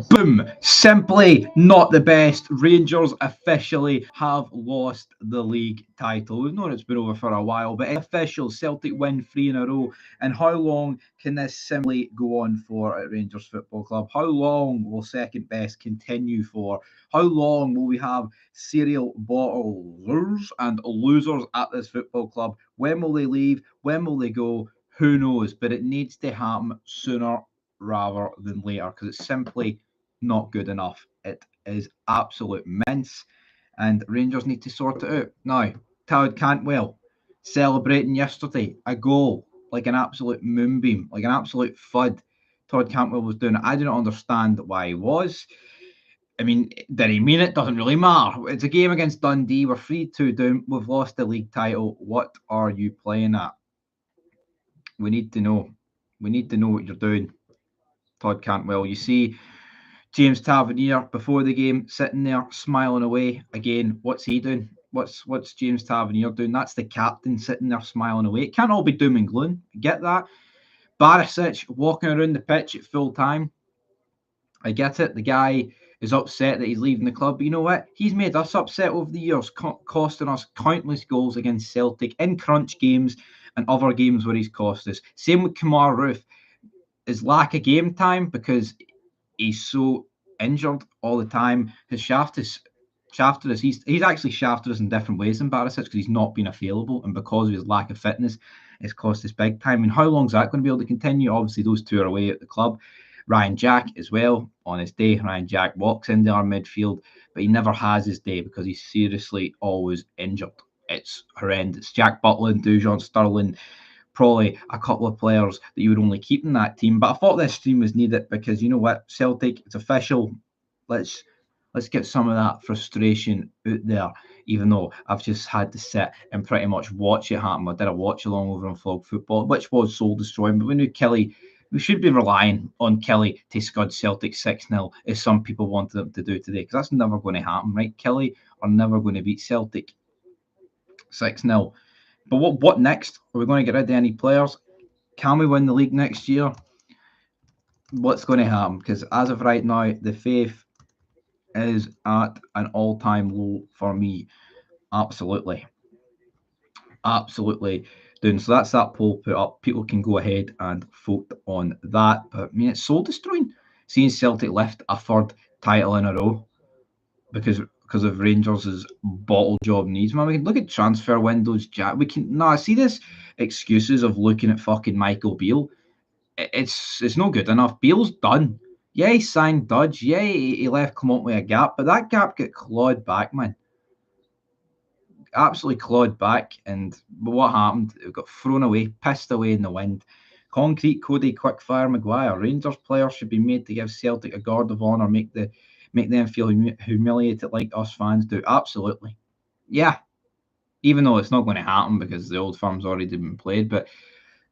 Boom! Simply not the best. Rangers officially have lost the league title. We've known it's been over for a while, but it's official. Celtic win 3 in a row. And how long can this simply go on for at Rangers Football Club? How long will second best continue for? How long will we have serial bottlers and losers at this football club? When will they leave? When will they go? Who knows? But it needs to happen sooner rather than later because it's simply not good enough. It is absolute mince, and Rangers need to sort it out. Now, Todd Cantwell celebrating yesterday a goal like an absolute moonbeam, like an absolute FUD. Todd Cantwell was doing it. I do not understand why he was. I mean, did he mean it? Doesn't really matter. It's a game against Dundee. We're 3-2 down. We've lost the league title. What are you playing at? We need to know. We need to know what you're doing, Todd Cantwell. You see James Tavernier before the game sitting there smiling away. Again, what's he doing? What's James Tavernier doing? That's the captain sitting there smiling away. It can't all be doom and gloom. Get that? Barisic walking around the pitch at full time. I get it. The guy is upset that he's leaving the club. But you know what? He's made us upset over the years, costing us countless goals against Celtic in crunch games and other games where he's cost us. Same with Kamar Roof. His lack of game time because he's so injured all the time has shafted us. He's actually shafted us in different ways than Barisic because he's not been available, and because of his lack of fitness, it's cost us big time. And how long is that going to be able to continue? Obviously, those two are away at the club. Ryan Jack as well on his day. Ryan Jack walks into our midfield, but he never has his day because he's seriously always injured. It's horrendous. Jack Butland and Dujon Sterling, probably a couple of players that you would only keep in that team. But I thought this team was needed because you know what, Celtic, it's official. Let's get some of that frustration out there. Even though I've just had to sit and pretty much watch it happen. I did a watch along over on Flog Football, which was soul destroying. But we knew Kelly. We should be relying on Kelly to scud Celtic 6-0, as some people wanted them to do today, because that's never going to happen, right? Kelly are never going to beat Celtic 6-0. But what next? Are we going to get rid of any players? Can we win the league next year? What's going to happen? Because as of right now, the faith is at an all-time low for me. Absolutely. Absolutely doing. So that's that poll put up. People can go ahead and vote on that. But I mean, it's soul destroying seeing Celtic lift a third title in a row because of Rangers' bottle job needs. Man, we can look at transfer windows, Jack. We can see this excuses of looking at fucking Michael Beale. It's no good enough. Beale's done. Yeah, he signed Dudge. Yeah, he left Clement with a gap, but that gap got clawed back, man. Absolutely clawed back, and what happened? It got thrown away, pissed away in the wind. Concrete, Cody, Quickfire, Maguire. Rangers players should be made to give Celtic a guard of honour, make them feel humiliated like us fans do. Absolutely, yeah. Even though it's not going to happen because the old firm's already been played, but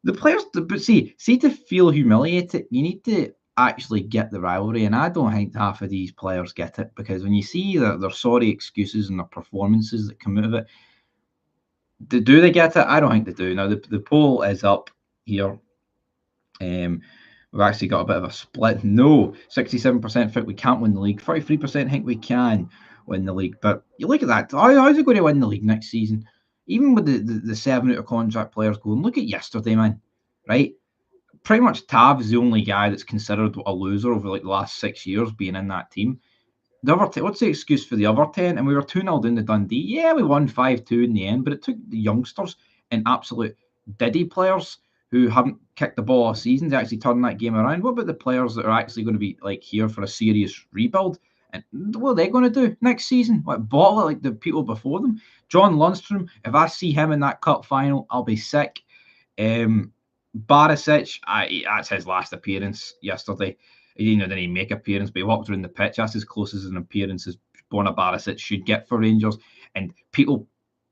the players. But see to feel humiliated, you need to actually get the rivalry, and I don't think half of these players get it because when you see their sorry excuses and their performances that come out of it, do they get it? I don't think they do. Now the poll is up here. We've actually got a bit of a split. No, 67% think we can't win the league. 43% think we can win the league. But you look at that. How's it going to win the league next season? Even with the 7 out of contract players going, look at yesterday, man. Right? Pretty much Tav is the only guy that's considered a loser over like the last 6 years being in that team. The other what's the excuse for the other 10? And we were 2-0 down to Dundee. Yeah, we won 5-2 in the end, but it took the youngsters and absolute diddy players who haven't kicked the ball all season to actually turn that game around. What about the players that are actually going to be like here for a serious rebuild? And what are they going to do next season? Like bottle it like the people before them? John Lundstrom, if I see him in that cup final, I'll be sick. Barisic, that's his last appearance yesterday. He didn't make appearance, but he walked around the pitch. That's as close as an appearance as Borna Barisic should get for Rangers. And people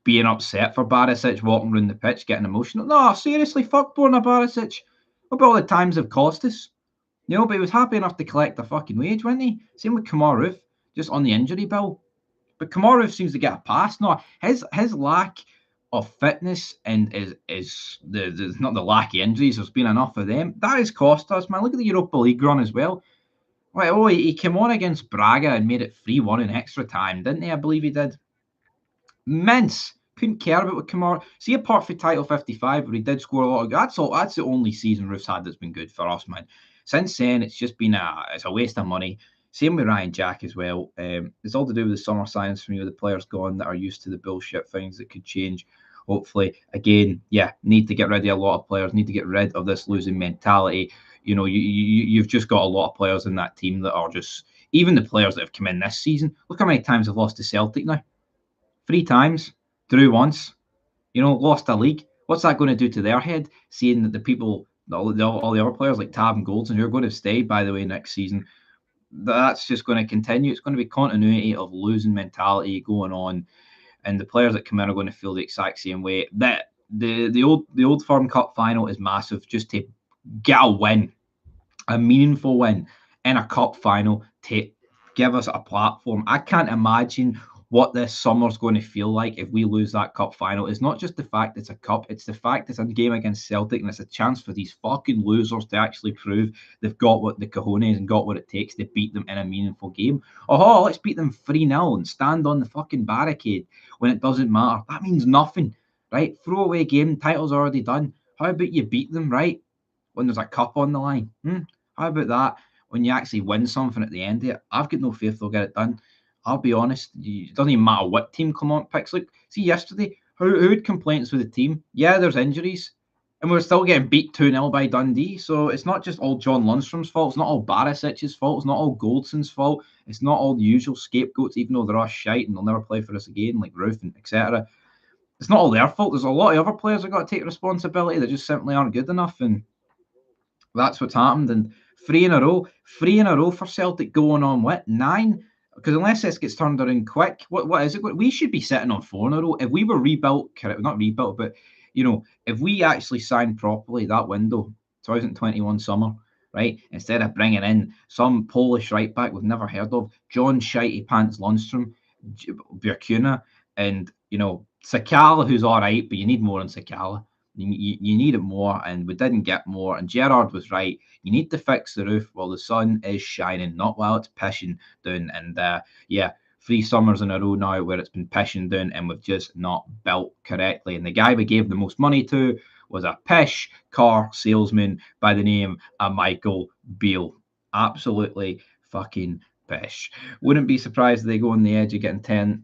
being upset for Barisic walking around the pitch, getting emotional. No, seriously, fuck Borna Barisic. What about all the times they've cost us? But he was happy enough to collect the fucking wage, wasn't he? Same with Kamar Roof, just on the injury bill. But Kamar Roof seems to get a pass. No, his lack of fitness and is not the lack of injuries. There's been enough of them. That has cost us, man. Look at the Europa League run as well. Well, he came on against Braga and made it 3-1 in extra time, didn't he? I believe he did. Mince. Couldn't care about what Kamara. See, apart from title 55, where he did score a lot of. That's all. That's the only season Roof's had that's been good for us, man. Since then, it's just been it's a waste of money. Same with Ryan Jack as well. It's all to do with the summer signs for me, with the players gone that are used to the bullshit things that could change. Hopefully, again, yeah, need to get rid of a lot of players. Need to get rid of this losing mentality. You've just got a lot of players in that team that are just. Even the players that have come in this season. Look how many times they've lost to Celtic now. 3 times, drew once, lost a league. What's that going to do to their head? Seeing that the people, all the other players like Tab and Goldson, who are going to stay, by the way, next season, that's just going to continue. It's going to be continuity of losing mentality going on, and the players that come in are going to feel the exact same way. That the old Firm Cup final is massive, just to get a win, a meaningful win in a cup final to give us a platform. I can't imagine what this summer's going to feel like if we lose that cup final. It's not just the fact it's a cup, it's the fact it's a game against Celtic, and it's a chance for these fucking losers to actually prove they've got what the cojones and got what it takes to beat them in a meaningful game. Oh, let's beat them 3-0 and stand on the fucking barricade when it doesn't matter. That means nothing, right? Throwaway game, title's already done. How about you beat them, right? When there's a cup on the line. How about that? When you actually win something at the end of it, I've got no faith they'll get it done. I'll be honest, it doesn't even matter what team Clement picks. Look, see yesterday, who had complaints with the team? Yeah, there's injuries, and we're still getting beat 2-0 by Dundee. So it's not just all John Lundstrom's fault. It's not all Barisic's fault. It's not all Goldson's fault. It's not all the usual scapegoats, even though they're all shite and they'll never play for us again, like Roof and etc. It's not all their fault. There's a lot of other players that got to take responsibility that just simply aren't good enough, and that's what's happened. And 3 in a row for Celtic, going on what, 9? Because unless this gets turned around quick, what is it? We should be sitting on 4 in a row. If we were rebuilt, not rebuilt, but if we actually signed properly that window, 2021 summer, right? Instead of bringing in some Polish right back we've never heard of, John Shitey Pants Lundstrom, Bjerkuna, and Sakala, who's all right, but you need more than Sakala. You need it more, and we didn't get more. And Gerard was right. You need to fix the roof while the sun is shining, not while it's pissing down. And 3 summers in a row now where it's been pissing down and we've just not built correctly. And the guy we gave the most money to was a pish car salesman by the name of Michael Beale. Absolutely fucking pish. Wouldn't be surprised if they go on the edge of getting 10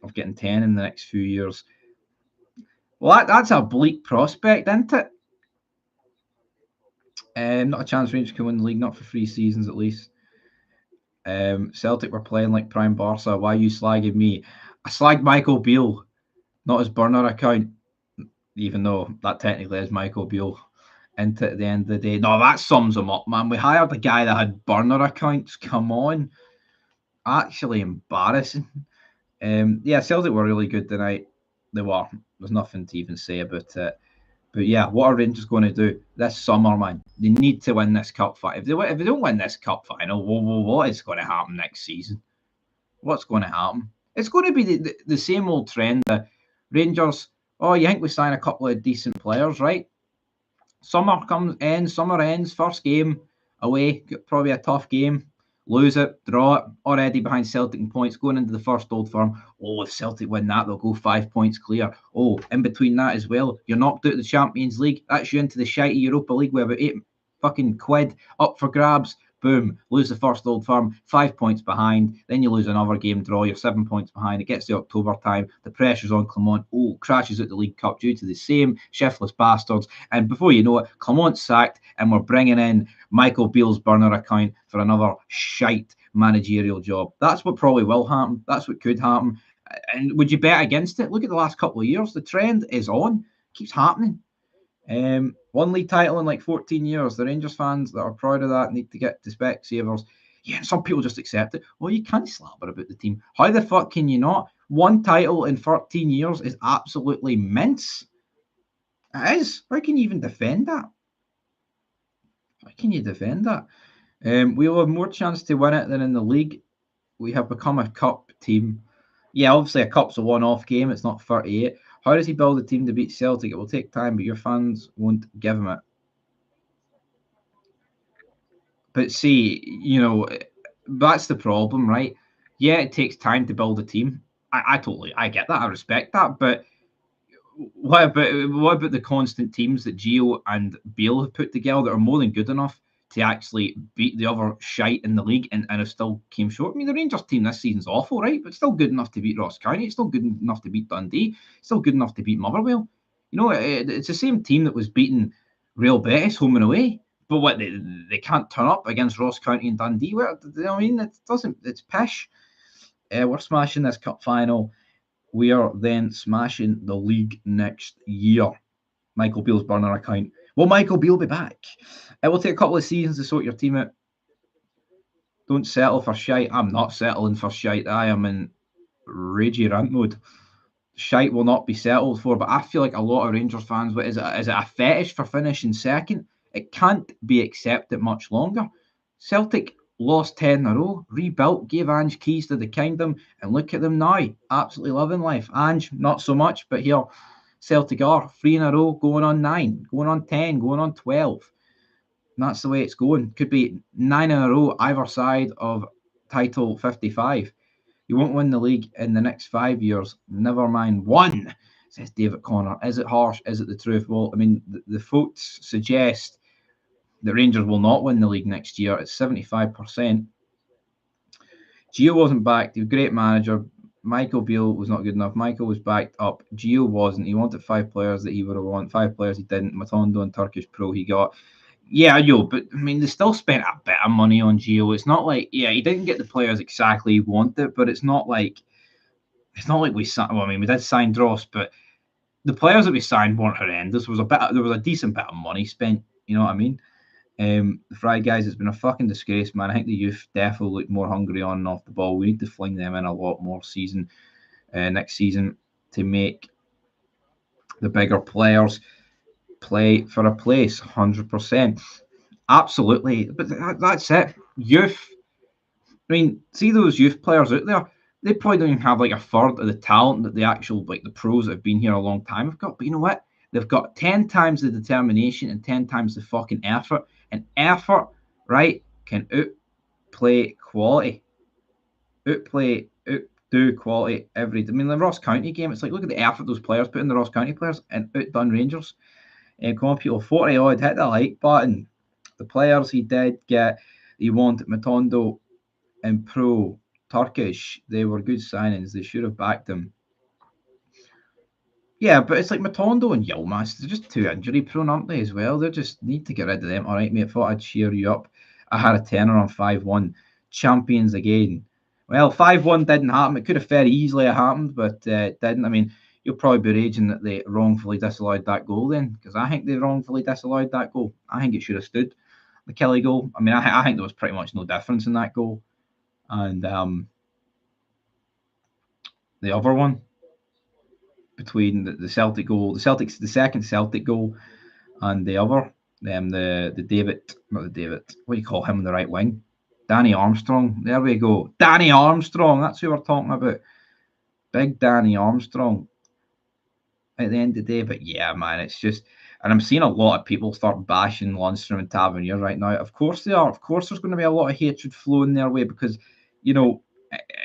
in the next few years. Well, that's a bleak prospect, isn't it? Not a chance Rangers can win the league, not for 3 seasons at least. Celtic were playing like prime Barca. Why are you slagging me? I slagged Michael Beale, not his burner account, even though that technically is Michael Beale. Into at the end of the day. No, that sums him up, man. We hired a guy that had burner accounts. Come on. Actually embarrassing. Celtic were really good tonight. They were. There's nothing to even say about it. But yeah, what are Rangers going to do this summer, man? They need to win this cup final. If they don't win this cup final, what is going to happen next season? What's going to happen? It's going to be the same old trend. Rangers, you think we sign a couple of decent players, right? Summer ends, first game away, probably a tough game. Lose it, draw it, already behind Celtic in points, going into the first Old Firm. If Celtic win that, they'll go 5 points clear. In between that as well, you're knocked out of the Champions League. That's you into the shitey Europa League with about 8 fucking quid up for grabs. Boom, lose the first Old Firm, 5 points behind. Then you lose another game draw, you're 7 points behind. It gets to October time, the pressure's on Clement. Crashes out the League Cup due to the same shiftless bastards. And before you know it, Clement's sacked, and we're bringing in Michael Beale's burner account for another shite managerial job. That's what probably will happen. That's what could happen. And would you bet against it? Look at the last couple of years. The trend is on. Keeps happening. One league title in like 14 years. The Rangers fans that are proud of that need to get to Specsavers. Yeah, some people just accept it. Well, you can't slabber about the team. How the fuck can you not? One title in 13 years is absolutely mince. It is. How can you even defend that? How can you defend that? We'll have more chance to win it than in the league. We have become a cup team. Yeah, obviously a cup's a one-off game. It's not 38. How does he build a team to beat Celtic? It will take time, but your fans won't give him it. But see, that's the problem, right? Yeah, it takes time to build a team. I get that. I respect that. But what about the constant teams that Gio and Bale have put together that are more than good enough to actually beat the other shite in the league and have still came short? I mean, the Rangers team this season's awful, right? But still good enough to beat Ross County. It's still good enough to beat Dundee. Still good enough to beat Motherwell. You know, it's the same team that was beating Real Betis home and away. But what they can't turn up against Ross County and Dundee. Well, I mean, it doesn't. It's pish. We're smashing this cup final. We are then smashing the league next year. Michael Beale's burner account. Will Michael Beale be back? It will take a couple of seasons to sort your team out. Don't settle for shite. I'm not settling for shite. I am in ragey rant mode. Shite will not be settled for, but I feel like a lot of Rangers fans, is it a fetish for finishing second? It can't be accepted much longer. Celtic lost 10 in a row, rebuilt, gave Ange keys to the kingdom, and look at them now, absolutely loving life. Ange, not so much, but here, Celtic are 3 in a row, going on 9, going on 10, going on 12. And that's the way it's going. Could be 9 in a row either side of title 55. You won't win the league in the next 5 years, never mind one, says David Connor. Is it harsh? Is it the truth? Well, I mean, the votes suggest that Rangers will not win the league next year. It's 75%. Gio wasn't backed. He was a great manager. Michael Beale was not good enough. Michael was backed up. Gio wasn't. He wanted 5 players that he would have wanted. 5 players he didn't. Matondo and Turkish Pro he got. Yeah, I know, but I mean, they still spent a bit of money on Gio. It's not like, yeah, he didn't get the players exactly he wanted, but it's not like we signed. Well, I mean, we did sign Dross, but the players that we signed weren't horrendous. There was a decent bit of money spent. You know what I mean? The Fry guys, it's been a fucking disgrace, man. I think the youth definitely look more hungry on and off the ball. We need to fling them in a lot more next season to make the bigger players play for a place. 100%. Absolutely. But that's it. Youth. I mean, see those youth players out there. They probably don't even have like a third of the talent that the actual the pros that have been here a long time have got. But you know what? They've got 10 times the determination and 10 times the fucking effort. And effort, right, can outplay quality. Outdo quality every day. I mean, the Ross County game, it's like, look at the effort those players put in, the Ross County players, and outdone Rangers. And come on, people, 40 odd, hit the like button. The players he did get, he wanted Matondo and Pro, Turkish, they were good signings. They should have backed him. Yeah, but it's like Matondo and Yilmaz, they're just too injury prone, aren't they, as well? They just need to get rid of them. All right, mate, thought I'd cheer you up. I had a tenner on 5-1. Champions again. Well, 5-1 didn't happen. It could have very easily happened, but it didn't. I mean, you'll probably be raging that they wrongfully disallowed that goal then, because I think they wrongfully disallowed that goal. I think it should have stood. The Kelly goal. I mean, I think there was pretty much no difference in that goal. And the other one between the Celtic goal, the second Celtic goal, and the other, the David, not the David, what do you call him on the right wing? Danny Armstrong. There we go. Danny Armstrong. That's who we're talking about. Big Danny Armstrong at the end of the day. But yeah, man, it's just, and I'm seeing a lot of people start bashing Lundstrom and Tavernier right now. Of course they are. Of course there's going to be a lot of hatred flowing their way because, you know,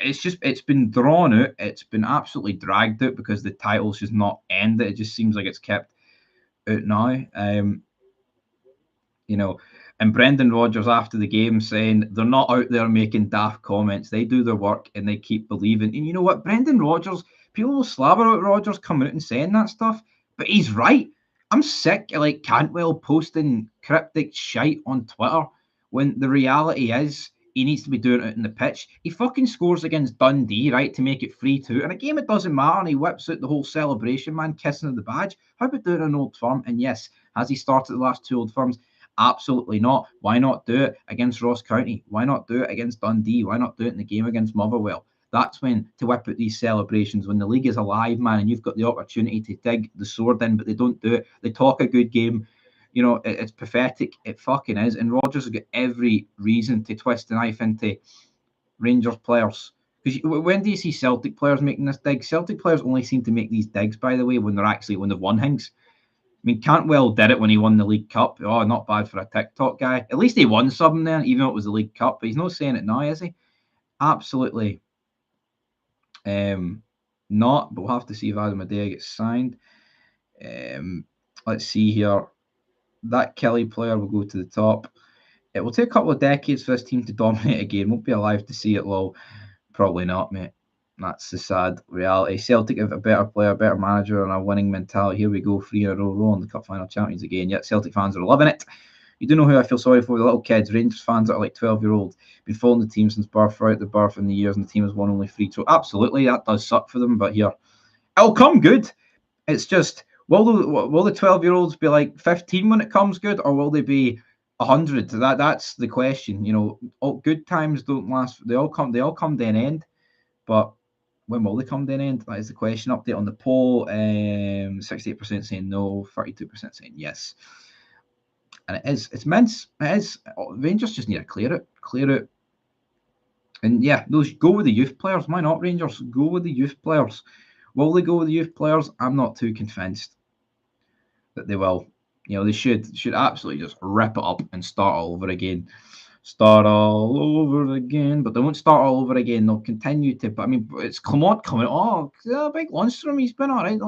it's been drawn out. It's been absolutely dragged out because the title's just not ended. It just seems like it's kept out now. You know, and Brendan Rodgers after the game saying they're not out there making daft comments. They do their work and they keep believing. And you know what? Brendan Rodgers, people will slabber out Rodgers coming out and saying that stuff, but he's right. I'm sick of like Cantwell posting cryptic shite on Twitter when the reality is he needs to be doing it in the pitch. He fucking scores against Dundee, right, to make it 3-2. In a game, it doesn't matter, and he whips out the whole celebration, man, kissing of the badge. How about doing an Old Firm? And yes, has he started the last 2 Old Firms? Absolutely not. Why not do it against Ross County? Why not do it against Dundee? Why not do it in the game against Motherwell? That's when to whip out these celebrations, when the league is alive, man, and you've got the opportunity to dig the sword in, but they don't do it. They talk a good game. You know, it's pathetic. It fucking is. And Rodgers has got every reason to twist the knife into Rangers players. Because when do you see Celtic players making this dig? Celtic players only seem to make these digs, by the way, when they've won things. mean, Cantwell did it when he won the League Cup. Oh, not bad for a TikTok guy. At least he won something there, even though it was the League Cup. But he's not saying it now, is he? Absolutely not. But we'll have to see if Adam Adea gets signed. Let's see here. That Kelly player will go to the top. It will take a couple of decades for this team to dominate again. Won't be alive to see it, lol. Probably not, mate. That's the sad reality. Celtic have a better player, better manager, and a winning mentality. Here we go, 3 in a row on the Cup Final champions again. Yet Celtic fans are loving it. You do know who I feel sorry for? The little kids, Rangers fans that are like 12-year-olds. Been following the team since birth, right at the birth in the years, and the team has won only 3. So absolutely, that does suck for them. But here, it'll come good. It's just, will the 12-year-olds be like 15 when it comes good, or will they be 100? That's the question. You know, good times don't last. They all come to an end. But when will they come to an end? That is the question. Update on the poll. 68% saying no, 32% saying yes. And it's mince. It is. Rangers just need to clear it. And yeah, those go with the youth players. Why not, Rangers? Go with the youth players. Will they go with the youth players? I'm not too convinced that they will. You know, they should absolutely just rip it up and start all over again. But they won't start all over again. They'll continue to. But I mean, it's Clement coming. Oh, big Lundstrom. He's been all right.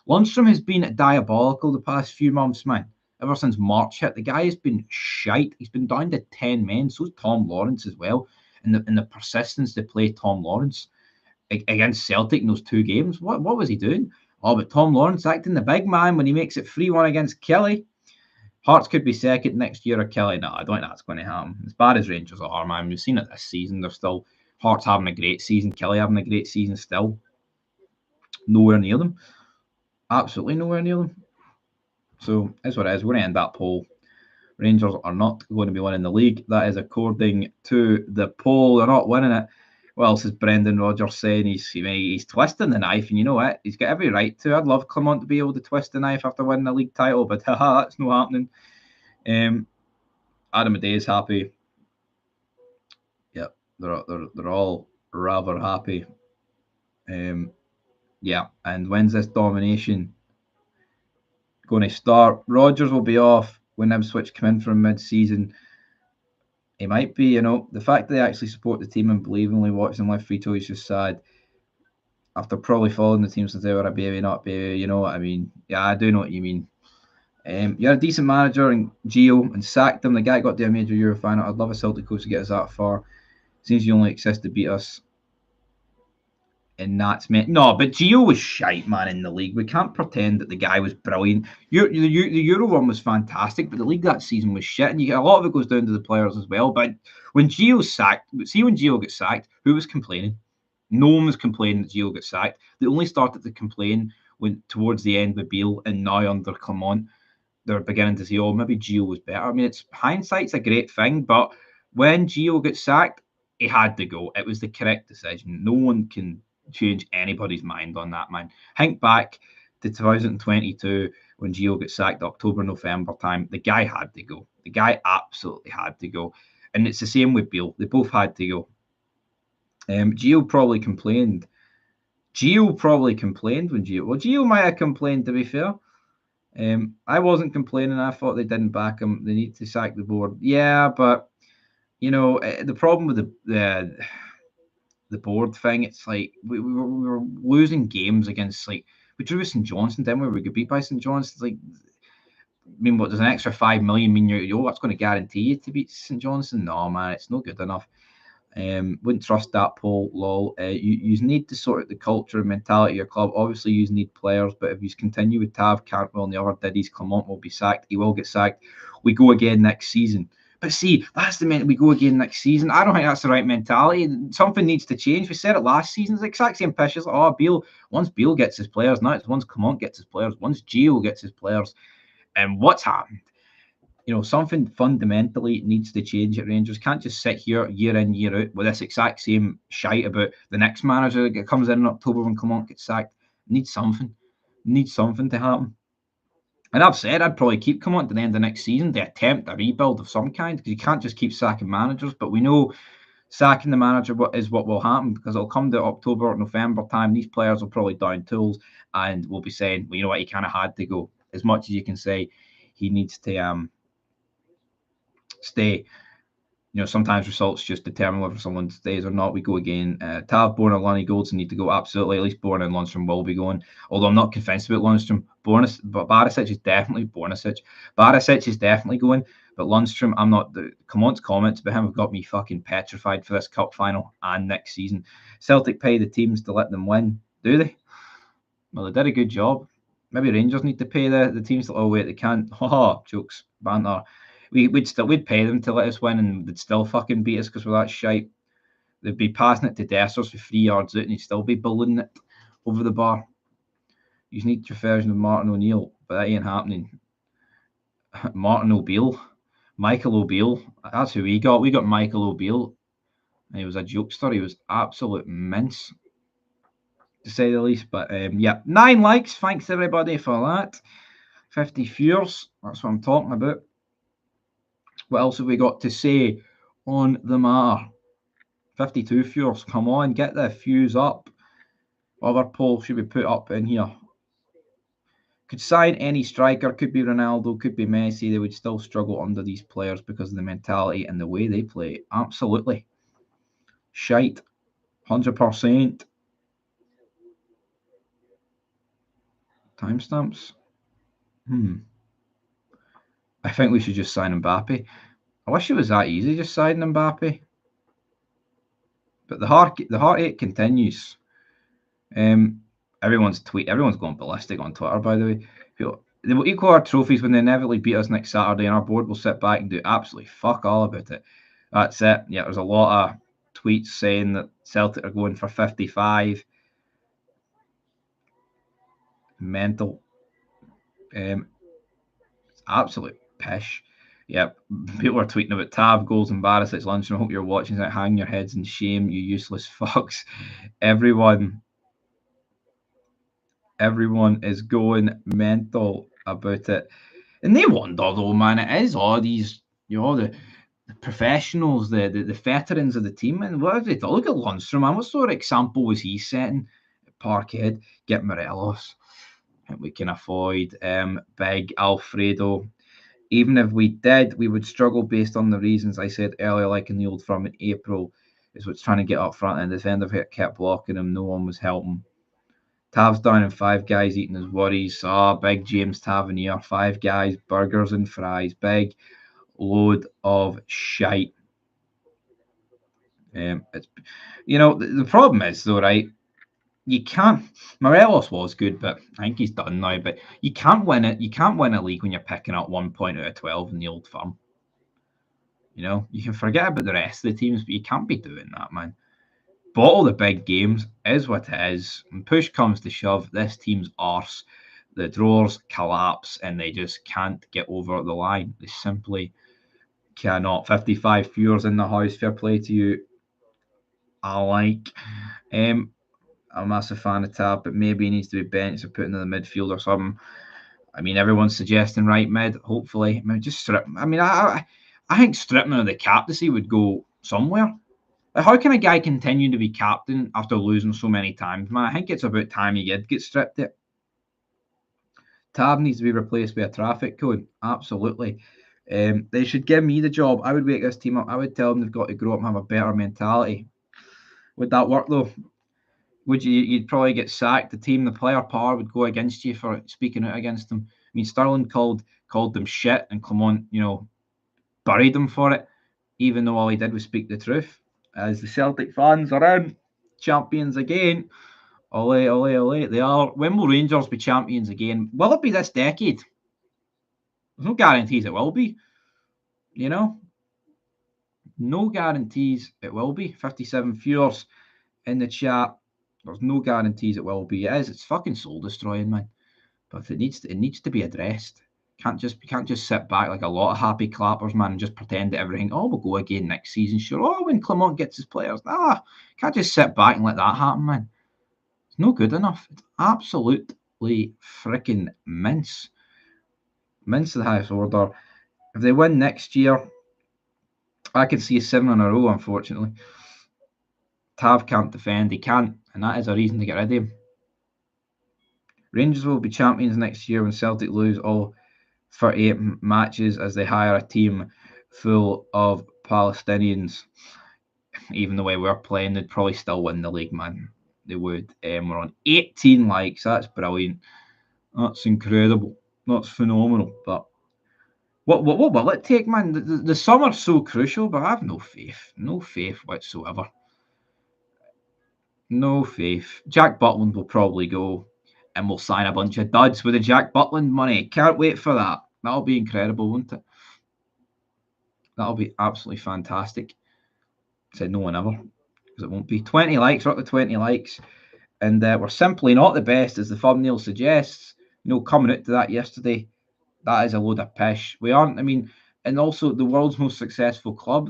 Lundstrom has been diabolical the past few months, man. Ever since March hit, the guy has been shite. He's been down to 10 men. So's Tom Lawrence as well. And the persistence to play Tom Lawrence against Celtic in those 2 games. What was he doing? Oh, but Tom Lawrence acting the big man when he makes it 3-1 against Kelly. Hearts could be second next year or Kelly. No, I don't think that's going to happen. As bad as Rangers are, man, we've seen it this season. They're still Hearts having a great season, Kelly having a great season still. Nowhere near them. Absolutely nowhere near them. So that's what it is. We're going to end that poll. Rangers are not going to be winning the league. That is according to the poll. They're not winning it. What else is Brendan Rodgers saying? He's twisting the knife, and you know what? He's got every right to. I'd love Clement to be able to twist the knife after winning the league title, but that's not happening. Adam Adea is happy. Yep, they're all rather happy. Yeah, and when's this domination going to start? Rodgers will be off when Ipswich come in from mid-season. He might be, the fact that they actually support the team and believe in only watching live free is just sad. After probably following the team since they were a baby, not baby, you know what I mean? Yeah, I do know what you mean. You're a decent manager and Gio and sacked him. The guy got to a major Euro final. I'd love a Celtic coach to get us that far. Seems you only exist to beat us. And that's meant no, but Gio was shite, man, in the league. We can't pretend that the guy was brilliant. The Euro one was fantastic, but the league that season was shit, and you get a lot of it goes down to the players as well. But when Gio gets sacked, who was complaining? No one was complaining that Gio got sacked. They only started to complain when towards the end with Beale, and now under Clement, they're beginning to say, oh, maybe Gio was better. I mean, hindsight's a great thing, but when Gio got sacked, he had to go. It was the correct decision. No one can change anybody's mind on that, man. Think back to 2022 when Gio got sacked October, November time. The guy had to go. The guy absolutely had to go. And it's the same with Beale. They both had to go. Gio probably complained. Gio might have complained, to be fair. I wasn't complaining. I thought they didn't back him. They need to sack the board. Yeah, but, the problem with the board thing, it's like we were losing games against, like, we drew with St Johnstone, didn't we? We got beat by St Johnstone. Like, I mean, what does an extra 5 million mean? That's going to guarantee you to beat St Johnstone? No, man, it's not good enough. Wouldn't trust that poll, lol. You need to sort out the culture and mentality of your club. Obviously, you need players, but if you continue with Tav, Cantwell, and the other Diddies, Clement will be sacked. He will get sacked. We go again next season. But see, that's the we go again next season. I don't think that's the right mentality. Something needs to change. We said it last season. It's the exact same pitch. It's like, Beale, once Beale gets his players, now it's once Clement gets his players, once Gio gets his players. And what's happened? Something fundamentally needs to change at Rangers. Can't just sit here year in, year out with this exact same shite about the next manager that comes in October when Clement gets sacked. Needs something to happen. And I've said I'd probably keep Clement to the end of next season to attempt a rebuild of some kind, because you can't just keep sacking managers. But we know sacking the manager is what will happen, because it'll come to October or November time. These players will probably down tools and we'll be saying, well, you know what, he kind of had to go. as much as you can say he needs to stay. Sometimes results just determine whether someone stays or not. We go again. Tav, Bourne, and Lonnie Goldson need to go absolutely. At least Bourne and Lundstrom will be going. Although I'm not convinced about Lundstrom. But Barisic is definitely Barisic is definitely going. But Lundstrom, I'm not. Clement's comments about him have got me fucking petrified for this cup final and next season. Celtic pay the teams to let them win, do they? Well, they did a good job. Maybe Rangers need to pay the teams. Oh wait, they can't. Haha, jokes, banter. We'd pay them to let us win, and they'd still fucking beat us because we're that shite. They'd be passing it to Dessers for 3 yards out, and he'd still be ballooning it over the bar. You need your version of Martin O'Neill, but that ain't happening. Martin O'Beal, Michael O'Beal. That's who we got. We got Michael O'Beal. And he was a jokester. He was absolute mince, to say the least. But yeah, 9 likes. Thanks everybody for that. 50 viewers. That's what I'm talking about. What else have we got to say on the matter? 52 viewers. Come on, get the views up. What other poll should we put up in here? Could sign any striker. Could be Ronaldo. Could be Messi. They would still struggle under these players because of the mentality and the way they play. Absolutely. Shite. 100%. Timestamps. I think we should just sign Mbappe. I wish it was that easy, just signing Mbappe. But the heartache continues. Everyone's going ballistic on Twitter, by the way. They will equal our trophies when they inevitably beat us next Saturday, and our board will sit back and do absolutely fuck all about it. That's it. Yeah, there's a lot of tweets saying that Celtic are going for 55. Mental. It's absolute pish. Yep. People are tweeting about Tav, goals, and Barisic lunch. I hope you're watching that. Hang your heads in shame, you useless fucks. Everyone is going mental about it. And they wonder though, man, it is all these, the professionals, the veterans of the team. And what have they done? Look at Lundstrom, man. What sort of example was he setting at Parkhead? Get Morelos. I think we can avoid Big Alfredo. Even if we did, we would struggle based on the reasons I said earlier, like in the old firm in April, is what's trying to get up front, and the defender kept blocking him. No one was helping. Tav's down and 5 guys eating his worries. Big James Tavernier, 5 guys, burgers and fries. Big load of shite. It's the problem is though, right? You can't. Morelos was good, but I think he's done now. But you can't win it. You can't win a league when you're picking up 1 point out of 12 in the old firm. You can forget about the rest of the teams, but you can't be doing that, man. Bottle the big games is what it is. When push comes to shove, this team's arse. The drawers collapse and they just can't get over the line. They simply cannot. 55 viewers in the house. Fair play to you. I like. I'm a massive fan of Tab, but maybe he needs to be benched or put into the midfield or something. I mean, everyone's suggesting right mid. Hopefully, I mean, just strip. I mean, I think stripping of the captaincy would go somewhere. How can a guy continue to be captain after losing so many times, man? I think it's about time you get stripped it. Tab needs to be replaced by a traffic code. Absolutely. They should give me the job. I would wake this team up. I would tell them they've got to grow up and have a better mentality. Would that work though? You'd probably get sacked. The team, the player power would go against you for speaking out against them. I mean, Sterling called them shit, and Clement, buried them for it, even though all he did was speak the truth. As the Celtic fans are in, champions again. Ole, ole, ole. They are. When will Rangers be champions again? Will it be this decade? There's no guarantees it will be. No guarantees it will be. 57 viewers in the chat. There's no guarantees it will be. It's fucking soul destroying, man. But it needs to be addressed. Can't just sit back like a lot of happy clappers, man, and just pretend that everything, we'll go again next season. Sure, when Clement gets his players. Can't just sit back and let that happen, man. It's no good enough. It's absolutely freaking mince. Mince to the highest order. If they win next year, I could see 7 in a row, unfortunately. Tav can't defend. He can't, and that is a reason to get rid of him. Rangers will be champions next year when Celtic lose all 38 matches as they hire a team full of Palestinians. Even the way we're playing, they'd probably still win the league, man. They would. We're on 18 likes. That's brilliant. That's incredible. That's phenomenal. But what will it take, man? The summer's so crucial, but I have no faith. No faith whatsoever. No faith. Jack Butland will probably go and we'll sign a bunch of duds with the Jack Butland money. Can't wait for that. That'll be incredible, won't it? That'll be absolutely fantastic. Said no one ever, because it won't be. 20 likes, we're up to 20 likes. And we're simply not the best, as the thumbnail suggests. Coming out to that yesterday, that is a load of pish. We aren't, and also the world's most successful club,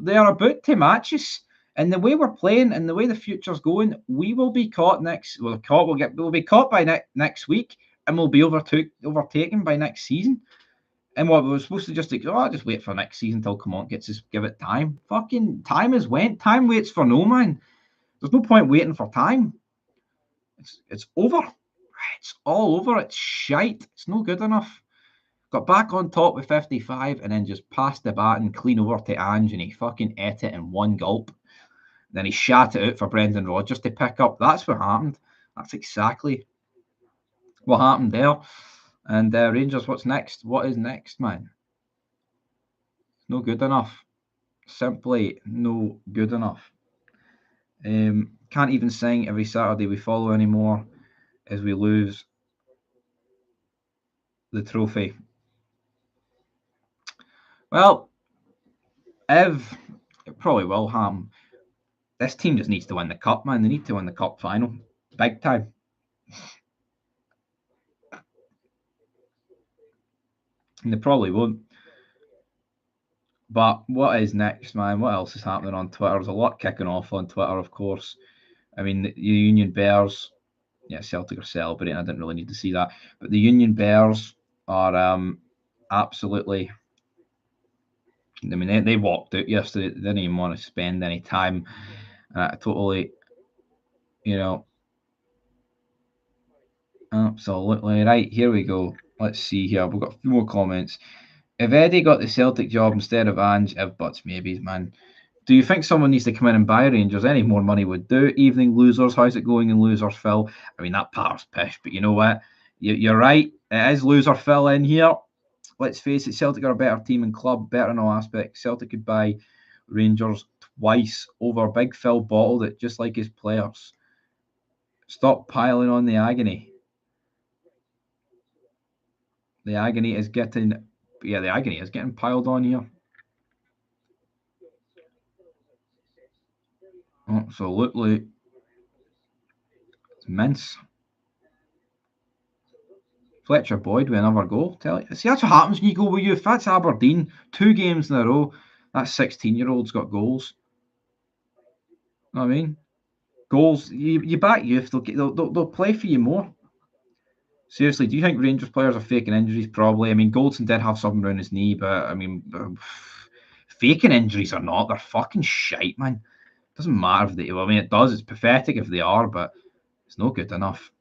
they are about to match us. And the way we're playing and the way the future's going, we will be caught we'll be caught by next week, and we'll be overtaken by next season. And what we were supposed to just wait for next season till Comont gets us, give it time. Fucking time is went. Time waits for no man. There's no point waiting for time. It's over. It's all over. It's shite. It's no good enough. Got back on top with 55 and then just passed the baton clean over to Ange, and he fucking ate it in one gulp. Then he shat it out for Brendan Rodgers to pick up. That's what happened. That's exactly what happened there. And Rangers, what's next? What is next, man? No good enough. Simply no good enough. Can't even sing Every Saturday We Follow anymore as we lose the trophy. Well, it probably will happen. This team just needs to win the cup, man. They need to win the cup final. Big time. And they probably won't. But what is next, man? What else is happening on Twitter? There's a lot kicking off on Twitter, of course. The Union Bears, Celtic are celebrating. I didn't really need to see that. But the Union Bears are absolutely... they walked out yesterday. They didn't even want to spend any time. Totally, absolutely. Right, here we go. Let's see here. We've got a few more comments. If Eddie got the Celtic job instead of Ange, if buts, maybes, man. Do you think someone needs to come in and buy Rangers? Any more money would do. Evening losers, how's it going in losers, Phil? That part's pish, but you know what? You're right. It is loser Phil in here. Let's face it, Celtic are a better team and club, better in all aspects. Celtic could buy Rangers twice over. Big Phil bottled it, just like his players. Stop piling on the agony. The agony is getting piled on here. Absolutely. It's mince. Fletcher Boyd with another goal. See, that's what happens when you go with youth. That's Aberdeen. 2 games in a row. That 16-year-old's got goals. You know what I mean? Goals. You back youth, they'll play for you more. Seriously, do you think Rangers players are faking injuries? Probably. Goldson did have something around his knee, but faking injuries or not, they're fucking shite, man. Doesn't matter if they... it does. It's pathetic if they are, but it's not good enough.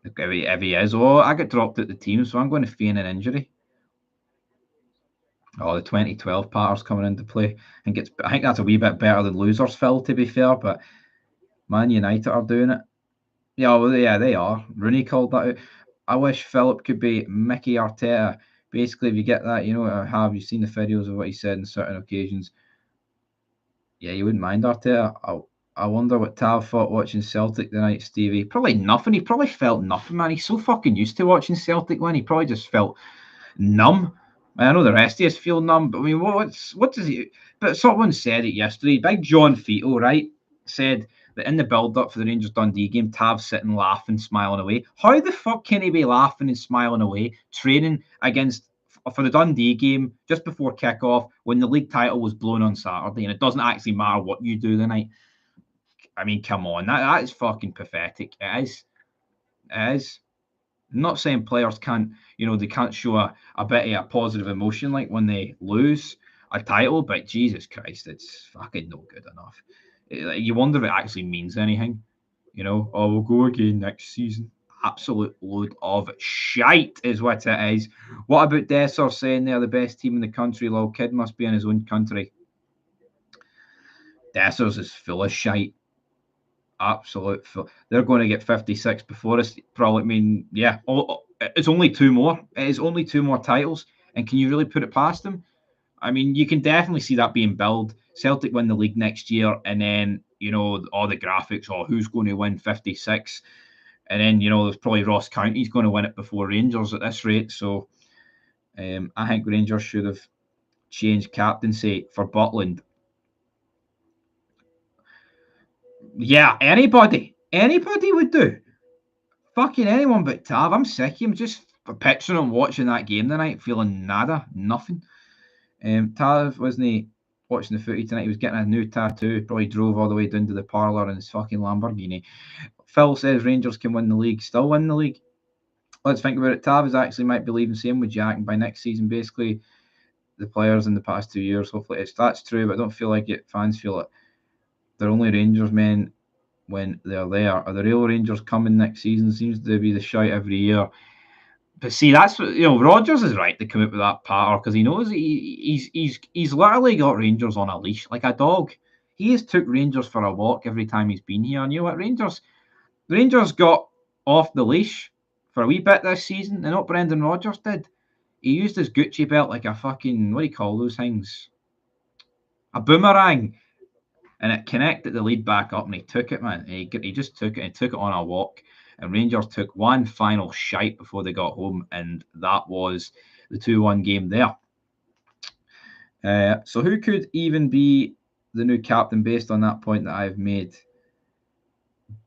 If he is, I got dropped out the team, so I'm going to feign an injury. The 2012 patterns coming into play. I think that's a wee bit better than losers, Phil, to be fair, but Man United are doing it. Yeah, they are. Rooney called that out. I wish Philip could be Mickey Arteta. Basically, if you get that, have you seen the videos of what he said on certain occasions? Yeah, you wouldn't mind Arteta. I wonder what Tav thought watching Celtic tonight, Stevie. Probably nothing. He probably felt nothing, man. He's so fucking used to watching Celtic when he probably just felt numb. I know the rest of us feel numb, but what does he... But someone said it yesterday. Big John Fito, right, said that in the build-up for the Rangers Dundee game, Tav's sitting laughing, smiling away. How the fuck can he be laughing and smiling away, training for the Dundee game just before kick-off when the league title was blown on Saturday, and it doesn't actually matter what you do tonight? Come on, that is fucking pathetic. It is. It is. I'm not saying players can't, they can't show a bit of a positive emotion like when they lose a title, but Jesus Christ, it's fucking no good enough. You wonder if it actually means anything. We'll go again next season. absolute load of shite is what it is. What about Dessers saying they're the best team in the country? Lol, kid must be in his own country. Dessers is full of shite. Absolute full. They're going to get 56 before us. Probably, I mean, yeah. It's only two more. It is only two more titles. And can you really put it past them? I mean, you can definitely see that being billed. Celtic win the league next year, and then, all the graphics, who's going to win 56? And then, there's probably Ross County's going to win it before Rangers at this rate. So I think Rangers should have changed captaincy for Butland. Yeah, anybody would do. Fucking anyone but Tav. I'm sick of him. Just picturing him watching that game tonight, feeling nothing. Tav wasn't he watching the footy tonight? He was getting a new tattoo. Probably drove all the way down to the parlour in his fucking Lamborghini. Phil says Rangers can win the league. Still win the league. Let's think about it. Tav is actually might be leaving, same with Jack, and by next season, basically, the players in the past 2 years, hopefully that's true, but I don't feel like it. Fans feel it. They're only Rangers men when they're there. Are the real Rangers coming next season? Seems to be the shout every year. But see, that's what, Rodgers is right to come up with that patter because he knows he's literally got Rangers on a leash like a dog. He has took Rangers for a walk every time he's been here. And you know what, Rangers got off the leash for a wee bit this season, and what Brendan Rodgers did, he used his Gucci belt like a fucking, what do you call those things? A boomerang. And it connected the lead back up, and he took it, man. He just took it, and took it on a walk. And Rangers took one final shite before they got home, and that was the 2-1 game there. So who could even be the new captain based on that point that I've made?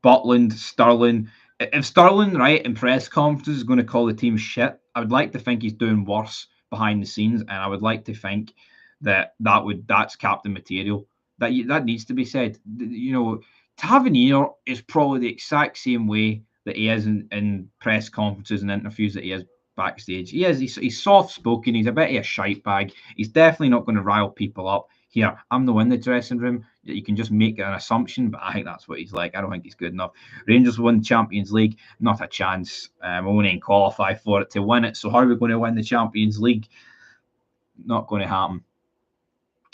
Butland, Sterling. If Sterling, right, in press conferences is going to call the team shit, I would like to think he's doing worse behind the scenes, and I would like to think that's captain material. That needs to be said. Tavernier is probably the exact same way that he is in press conferences and interviews that he is backstage. He's soft spoken. He's a bit of a shite bag. He's definitely not going to rile people up. Here, I'm not in the dressing room. You can just make an assumption, but I think that's what he's like. I don't think he's good enough. Rangers won the Champions League, not a chance. We won't even qualify for it to win it. So how are we going to win the Champions League? Not going to happen.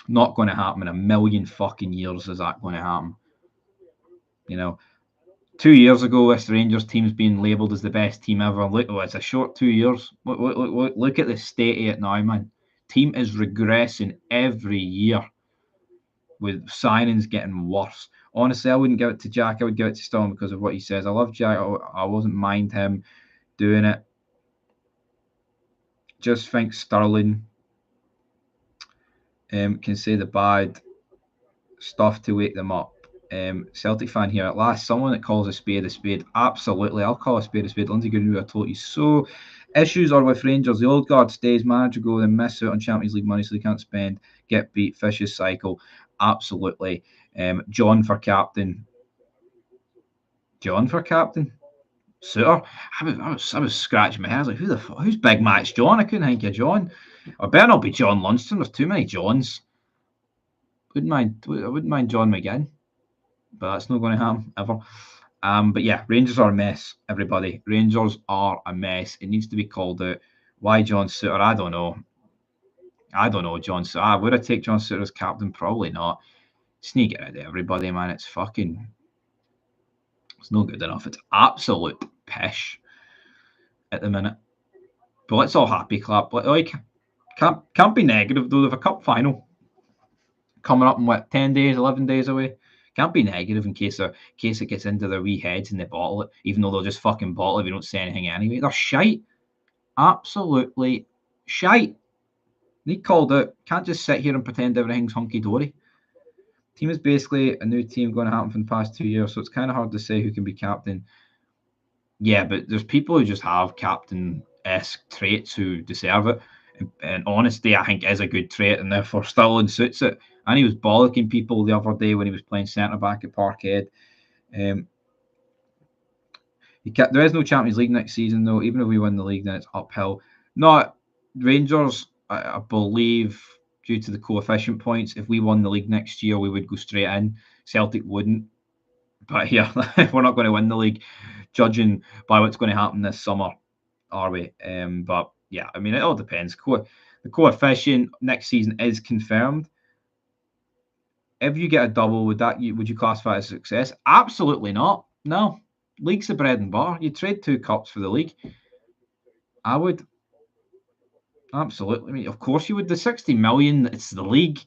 Not going to happen in a million fucking years. Is that going to happen? 2 years ago, this Rangers team's been labelled as the best team ever. Look, it's a short 2 years. Look at the state of it now, man. Team is regressing every year with signings getting worse. Honestly, I wouldn't give it to Jack. I would give it to Storm because of what he says. I love Jack. I wasn't mind him doing it. Just think Sterling can say the bad stuff to wake them up. Celtic fan here at last. Someone that calls a spade a spade. Absolutely, I'll call a spade a spade. Lindsay Goodwin, I told you so. Issues are with Rangers. The old guard stays. Manager go, then miss out on Champions League money, so they can't spend. Get beat. Vicious cycle. Absolutely. John for captain. Suter. I was scratching my head. I was like, who's Big Match John? I couldn't think of John. Or better not be John Lunston. There's too many Johns. I wouldn't mind John McGinn, but that's not going to happen ever. But yeah, Rangers are a mess, everybody. Rangers are a mess. It needs to be called out. Why John Suter? I don't know. John Suter. Would I take John Suter as captain? Probably not. Sneak it out of everybody, man. It's no good enough. It's absolute pish at the minute. But let's all happy clap. Like, can't be negative though. They have a cup final coming up in 10 days, 11 days away. Can't be negative in case it gets into their wee heads and they bottle it, even though they'll just fucking bottle it if you don't say anything anyway. They're shite. Absolutely shite. Need called out. Can't just sit here and pretend everything's hunky-dory. Team is basically a new team going to happen for the past 2 years, so it's kind of hard to say who can be captain. Yeah, but there's people who just have captain-esque traits who deserve it. And honesty, I think, is a good trait, and therefore Sterling suits it. And he was bollocking people the other day when he was playing centre-back at Parkhead. There is no Champions League next season, though. Even if we win the league, then it's uphill. Not Rangers, I believe, due to the coefficient points, if we won the league next year, we would go straight in. Celtic wouldn't. But yeah, we're not going to win the league. judging by what's going to happen this summer, are we? But yeah, I mean, it all depends. The coefficient next season is confirmed. If you get a double, would you classify it as a success? Absolutely not. No. League's the bread and butter. You trade 2 cups for the league. I would. Absolutely. I mean, of course you would. The 60 million, it's the league.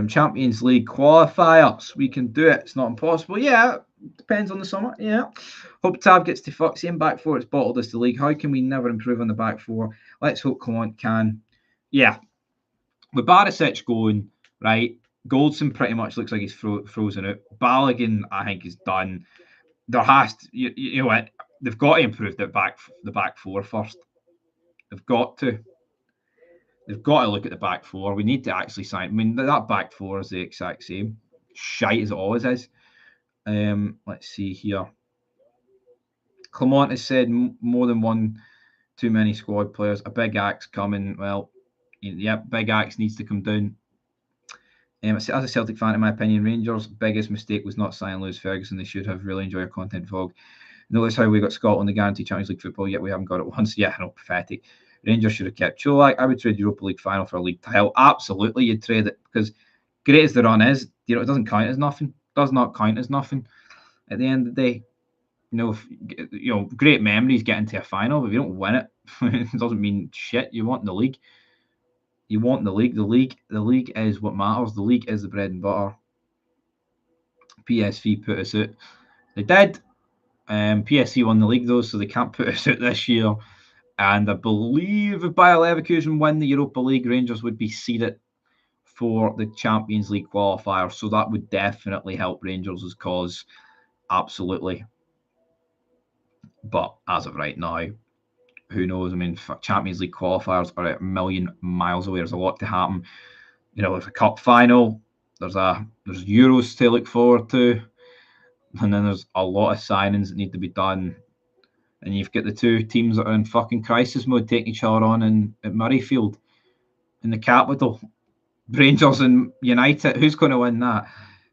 Champions League qualifiers. We can do it. It's not impossible. Yeah, depends on the summer. Yeah. Hope Tab gets to fuck. Same back four. It's bottled us the league. How can we never improve on the back four? Let's hope Clement can. Yeah. With Barisic going, right, Goldson pretty much looks like he's frozen out. Balogun, I think, is done. There has to, you know what, they've got to improve the back four first. They've got to. They've got to look at the back four. We need to actually sign. I mean, that back four is the exact same. Shite as it always is. Let's see here. Clement has said more than one too many squad players. A big axe coming. Well, yeah, big axe needs to come down. As a Celtic fan, in my opinion, Rangers' biggest mistake was not signing Lewis Ferguson. They should have really enjoyed our content vlog. Notice how we got Scotland the guaranteed Champions League football, yet we haven't got it once. Yeah, no, pathetic. Rangers should have kept Cholak. I would trade Europa League final for a league title. Absolutely, you'd trade it because great as the run is, it doesn't count as nothing. Does not count as nothing. At the end of the day, great memories getting to a final, but if you don't win it, it doesn't mean shit. You want the league. You want the league. The league is what matters. The league is the bread and butter. PSV put us out. They did. PSV won the league though, so they can't put us out this year. And I believe if Bayer Leverkusen win the Europa League, Rangers would be seeded for the Champions League qualifier. So that would definitely help Rangers' cause. Absolutely. But as of right now, who knows? I mean, Champions League qualifiers are a million miles away. There's a lot to happen. There's a cup final. There's Euros to look forward to. And then there's a lot of signings that need to be done. And you've got the two teams that are in fucking crisis mode taking each other on at Murrayfield in the capital. Rangers and United. Who's going to win that?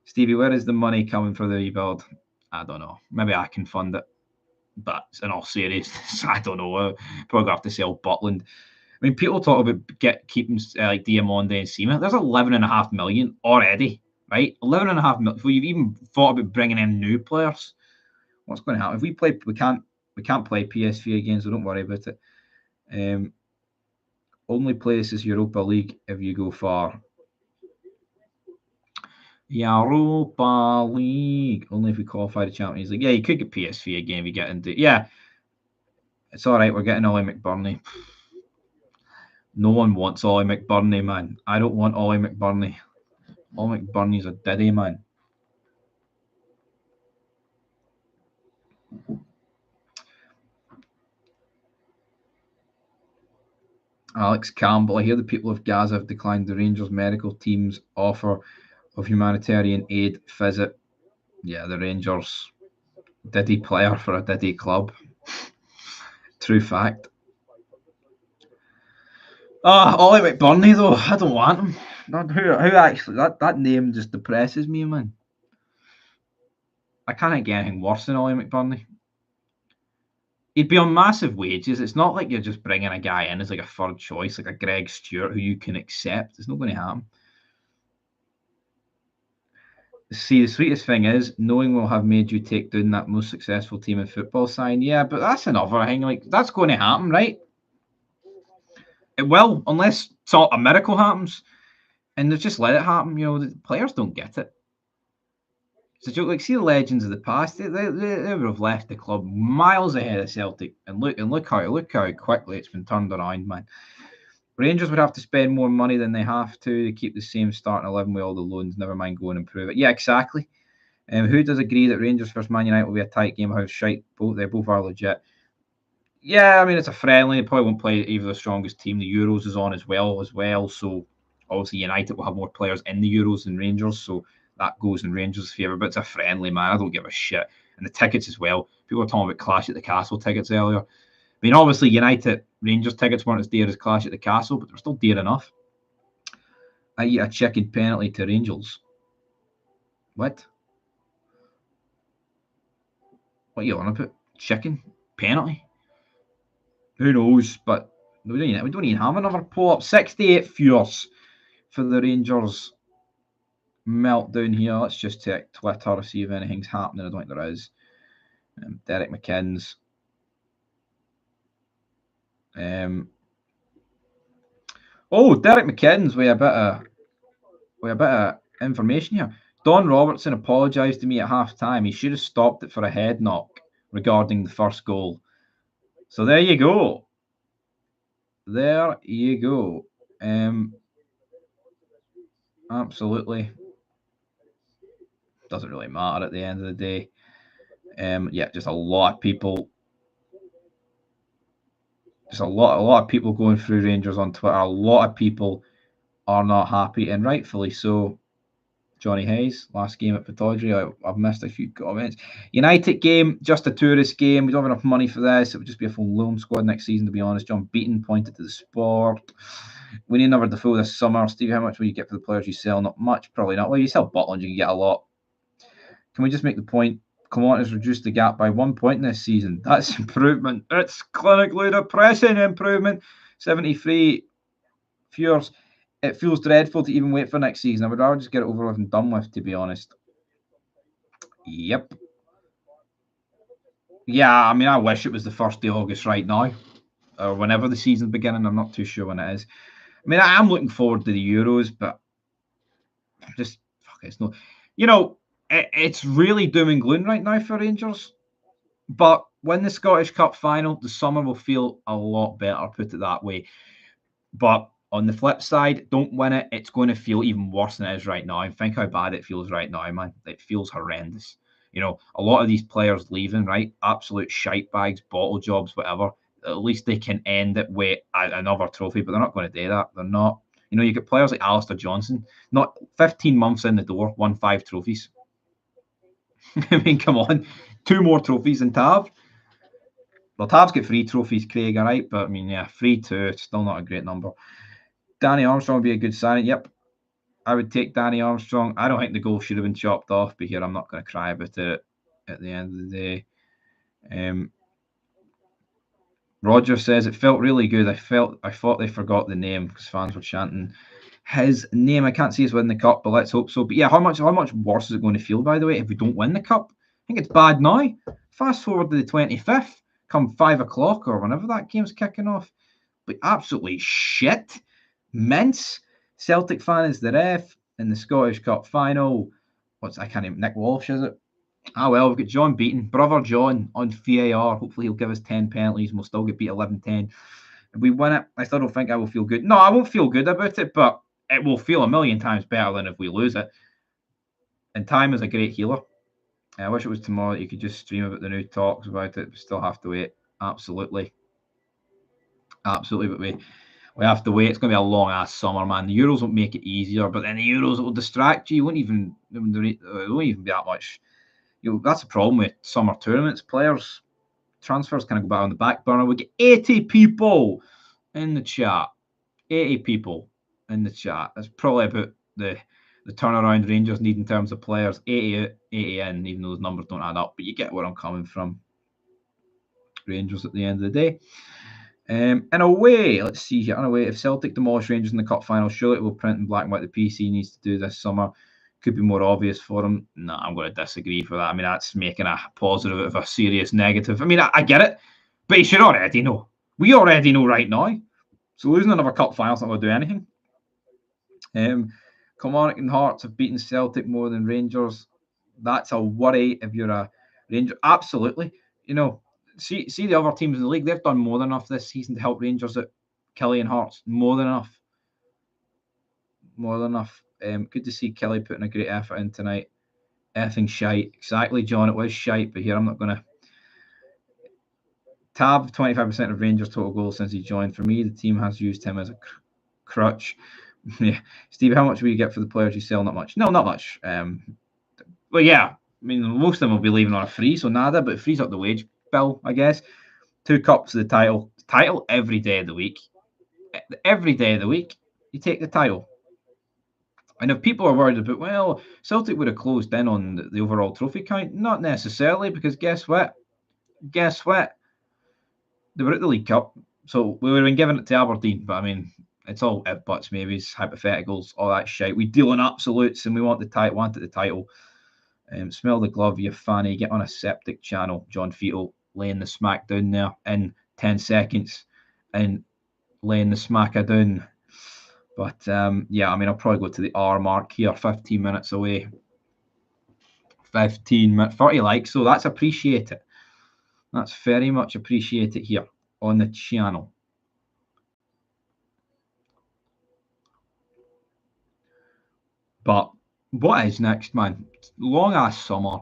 Stevie, where is the money coming for the rebuild? I don't know. Maybe I can fund it. But in all seriousness, I don't know. Probably have to sell Butland. I mean, people talk about keeping like Diamonde and Seema. There's 11.5 million already, right? 11.5 million. If we've even thought about bringing in new players, what's going to happen? If we can't play PSV again, so don't worry about it. Only place is Europa League if you go far. Europa League. Only if we qualify the Champions League. Yeah, you could get PSV again if you get into. Yeah, it's all right. We're getting Ollie McBurney. No one wants Ollie McBurney, man. I don't want Ollie McBurney. Ollie McBurney's a diddy, man. Alex Campbell. I hear the people of Gaza have declined the Rangers medical team's offer of humanitarian aid visit. Yeah, the Rangers diddy player for a diddy club. True fact. Ollie McBurney though, I don't want him. Who actually that name just depresses me, man. I can't get anything worse than Ollie McBurney. He'd be on massive wages. It's not like you're just bringing a guy in as like a third choice, like a Greg Stewart who you can accept. It's not going to happen. See, the sweetest thing is knowing we'll have made you take down that most successful team in football sign. Yeah, but that's another thing. Like that's going to happen, right? It will, unless a miracle happens, and they've just let it happen. The players don't get it. It's a joke. Like, see the legends of the past. They would have left the club miles ahead of Celtic, and look how quickly it's been turned around, man. Rangers would have to spend more money than they have to keep the same starting 11 with all the loans. Never mind go and improve it. Yeah, exactly. Who does agree that Rangers versus Man United will be a tight game? How shite they both are legit. Yeah, I mean it's a friendly. They probably won't play either the strongest team. The Euros is on as well. So obviously United will have more players in the Euros than Rangers. So that goes in Rangers' favour, but it's a friendly, man. I don't give a shit. And the tickets as well. People were talking about Clash at the Castle tickets earlier. I mean, obviously, United Rangers tickets weren't as dear as Clash at the Castle, but they're still dear enough. I eat a chicken penalty to Rangers. What? What are you on about? Chicken? Penalty? Who knows? But we don't even have another pull-up. 68 Furious for the Rangers meltdown here. Let's just check Twitter to see if anything's happening. I don't think there is. Derek McKinn's. Derek McKinn's with a bit of information here. Don Robertson apologised to me at half time. He should have stopped it for a head knock regarding the first goal. So there you go. There you go. Absolutely. Doesn't really matter at the end of the day. Yeah, just a lot of people. Just a lot of people going through Rangers on Twitter. A lot of people are not happy, and rightfully so. Johnny Hayes, last game at Bottlejobs. I've missed a few comments. United game, just a tourist game. We don't have enough money for this. It would just be a full loan squad next season, to be honest. John Beaton pointed to the sport. We need another Defoe this summer. Steve, how much will you get for the players you sell? Not much, probably not. Well, you sell Butland, you can get a lot. Can we just make the point? Common has reduced the gap by 1 point this season. That's improvement. It's clinically depressing improvement. 73 Furious. It feels dreadful to even wait for next season. I would rather just get it over with and done with, to be honest. Yep. Yeah, I mean, I wish it was the 1st of August right now, or whenever the season's beginning. I'm not too sure when it is. I mean, I am looking forward to the Euros, but just, it's no. It's really doom and gloom right now for Rangers. But when the Scottish Cup final, the summer will feel a lot better, put it that way. But on the flip side, don't win it, it's going to feel even worse than it is right now. And think how bad it feels right now, man. It feels horrendous. A lot of these players leaving, right? Absolute shite bags, Bottlejobs, whatever. At least they can end it with another trophy, but they're not going to do that. They're not. You get players like Alistair Johnson, not 15 months in the door, won 5 trophies. I mean, come on. 2 more trophies than Tav. Well, Tav's got 3 trophies, Craig, all right? But, I mean, yeah, 3-2, it's still not a great number. Danny Armstrong would be a good signing. Yep, I would take Danny Armstrong. I don't think the goal should have been chopped off, but here I'm not going to cry about it at the end of the day. Rodgers says it felt really good. I thought they forgot the name because fans were chanting his name. I can't see us win the cup, but let's hope so. But yeah, how much worse is it going to feel, by the way, if we don't win the cup? I think it's bad now. Fast forward to the 25th, come 5 o'clock or whenever that game's kicking off. But absolutely shit. Mince. Celtic fan is the ref in the Scottish Cup final. Nick Walsh, is it? Well, we've got John Beaton, brother John, on VAR. Hopefully he'll give us 10 penalties and we'll still get beat 11-10. If we win it, I still don't think I will feel good. No, I won't feel good about it, but it will feel a million times better than if we lose it. And time is a great healer. I wish it was tomorrow that you could just stream about the new talks about it. We still have to wait. Absolutely. But we have to wait. It's going to be a long-ass summer, man. The Euros won't make it easier, but then the Euros will distract you. It won't even be that much. That's the problem with summer tournaments. Players, transfers kind of go back on the back burner. We get 80 people in the chat. 80 people in the chat. That's probably about the turnaround Rangers need in terms of players. 80 in, even though those numbers don't add up. But you get where I'm coming from. Rangers at the end of the day. In a way, let's see here. In a way, if Celtic demolish Rangers in the cup final, surely it will print in black and white. The PC needs to do this summer. Could be more obvious for them. No, I'm going to disagree for that. I mean, that's making a positive of a serious negative. I mean, I get it, but you should already know. We already know right now. So losing another cup final is not going to do anything. Kilmarnock and Hearts have beaten Celtic more than Rangers. That's a worry if you're a Ranger. Absolutely. See the other teams in the league. They've done more than enough this season to help Rangers at Killie and Hearts. More than enough. Good to see Kelly putting a great effort in tonight. Everything shite. Exactly, John. It was shite, but here I'm not going to. Tab 25% of Rangers' total goals since he joined. For me, the team has used him as a crutch. Yeah, Steve, how much will you get for the players you sell? Not much. No, not much. Well, yeah. I mean, most of them will be leaving on a free, so nada. But it frees up the wage bill, I guess. 2 cups of the title. Title every day of the week. Every day of the week, you take the title. And if people are worried about, well, Celtic would have closed in on the overall trophy count, not necessarily, because guess what? guess what? They were at the League Cup, so we would have been giving it to Aberdeen. But I mean, it's all if buts, maybes, hypotheticals, all that shit. We deal in absolutes, and we wanted the title. Smell the glove, you fanny. Get on a septic channel. John Fetal laying the smack down there in 10 seconds and laying the smacker down. But yeah, I mean, I'll probably go to the R mark here, 15 minutes away. 15 minutes, 30 likes, so that's appreciated. That's very much appreciated here on the channel. But what is next, man? Long ass summer.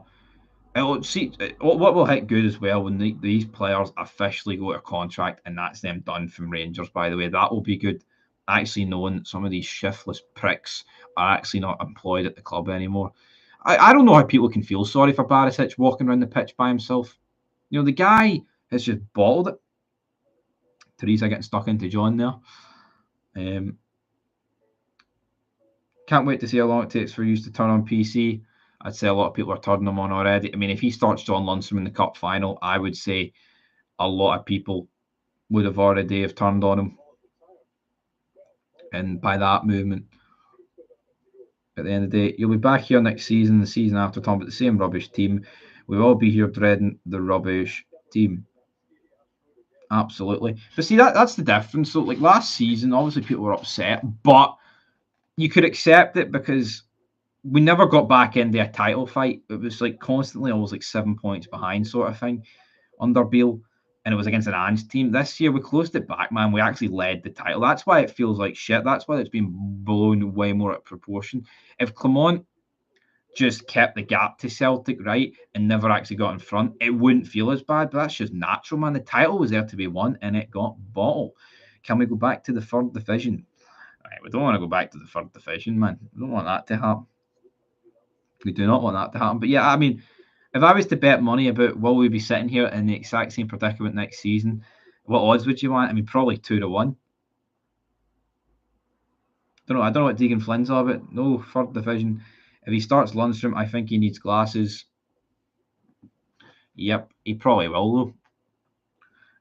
What will hit good as well when these players officially go to contract, and that's them done from Rangers. By the way, that will be good. Actually, knowing that some of these shiftless pricks are actually not employed at the club anymore. I don't know how people can feel sorry for Barisic walking around the pitch by himself. You know, the guy has just bottled it. Teresa getting stuck into John there. Can't wait to see how long it takes for you to turn on PC. I'd say a lot of people are turning them on already. I mean, if he starts John Lundstrom in the cup final, I would say a lot of people would have already have turned on him. And by that movement, at the end of the day, you'll be back here next season, the season after, talking about the same rubbish team. We'll all be here dreading the rubbish team. Absolutely. But see, that's the difference. So, like last season, obviously people were upset, but you could accept it because we never got back into a title fight. It was like constantly always like 7 points behind sort of thing under Beale. And it was against an Ange team. This year we closed it back, man. We actually led the title. That's why it feels like shit. That's why it's been blown way more at proportion. If Clermont just kept the gap to Celtic, right, and never actually got in front, it wouldn't feel as bad. But that's just natural, man. The title was there to be won, and it got bottled. Can we go back to the third division? Right, we don't want to go back to the third division, man. We don't want that to happen. We do not want that to happen. But yeah, I mean, if I was to bet money about will we be sitting here in the exact same predicament next season, what odds would you want? I mean, probably 2-1. I don't know what Deegan Flynn's all about. No, third division. If he starts Lundstrom, I think he needs glasses. Yep, he probably will though.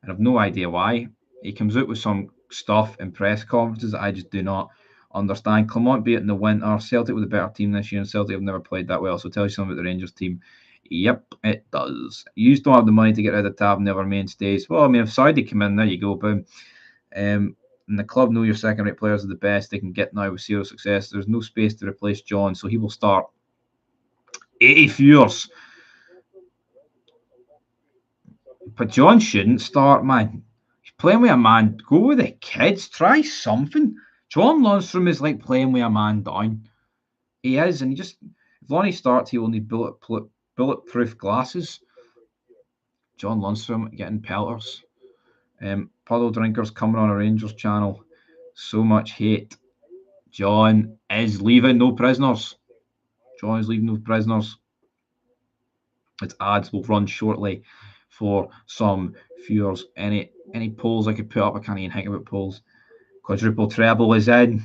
And I've no idea why. He comes out with some stuff in press conferences that I just do not understand. Clermont beat in the winter. Celtic with a better team this year, and Celtic have never played that well. So tell you something about the Rangers team. Yep, it does. You just don't have the money to get rid of Tab, never mainstays. Well, I mean, if Saudi come in, there you go, boom. And the club know your second-rate players are the best they can get now with zero success. There's no space to replace John, so he will start 80 years. But John shouldn't start, man. He's playing with a man. Go with the kids. Try something. John Lundstrom is like playing with a man down. He is, and if Lonnie starts, he will need bulletproof glasses. John Lundstrom getting pelters. Puddle drinkers coming on a Rangers channel. So much hate. John is leaving, no prisoners. John is leaving, no prisoners. Its ads will run shortly for some viewers. Any polls I could put up? I can't even think about polls. Quadruple treble is in.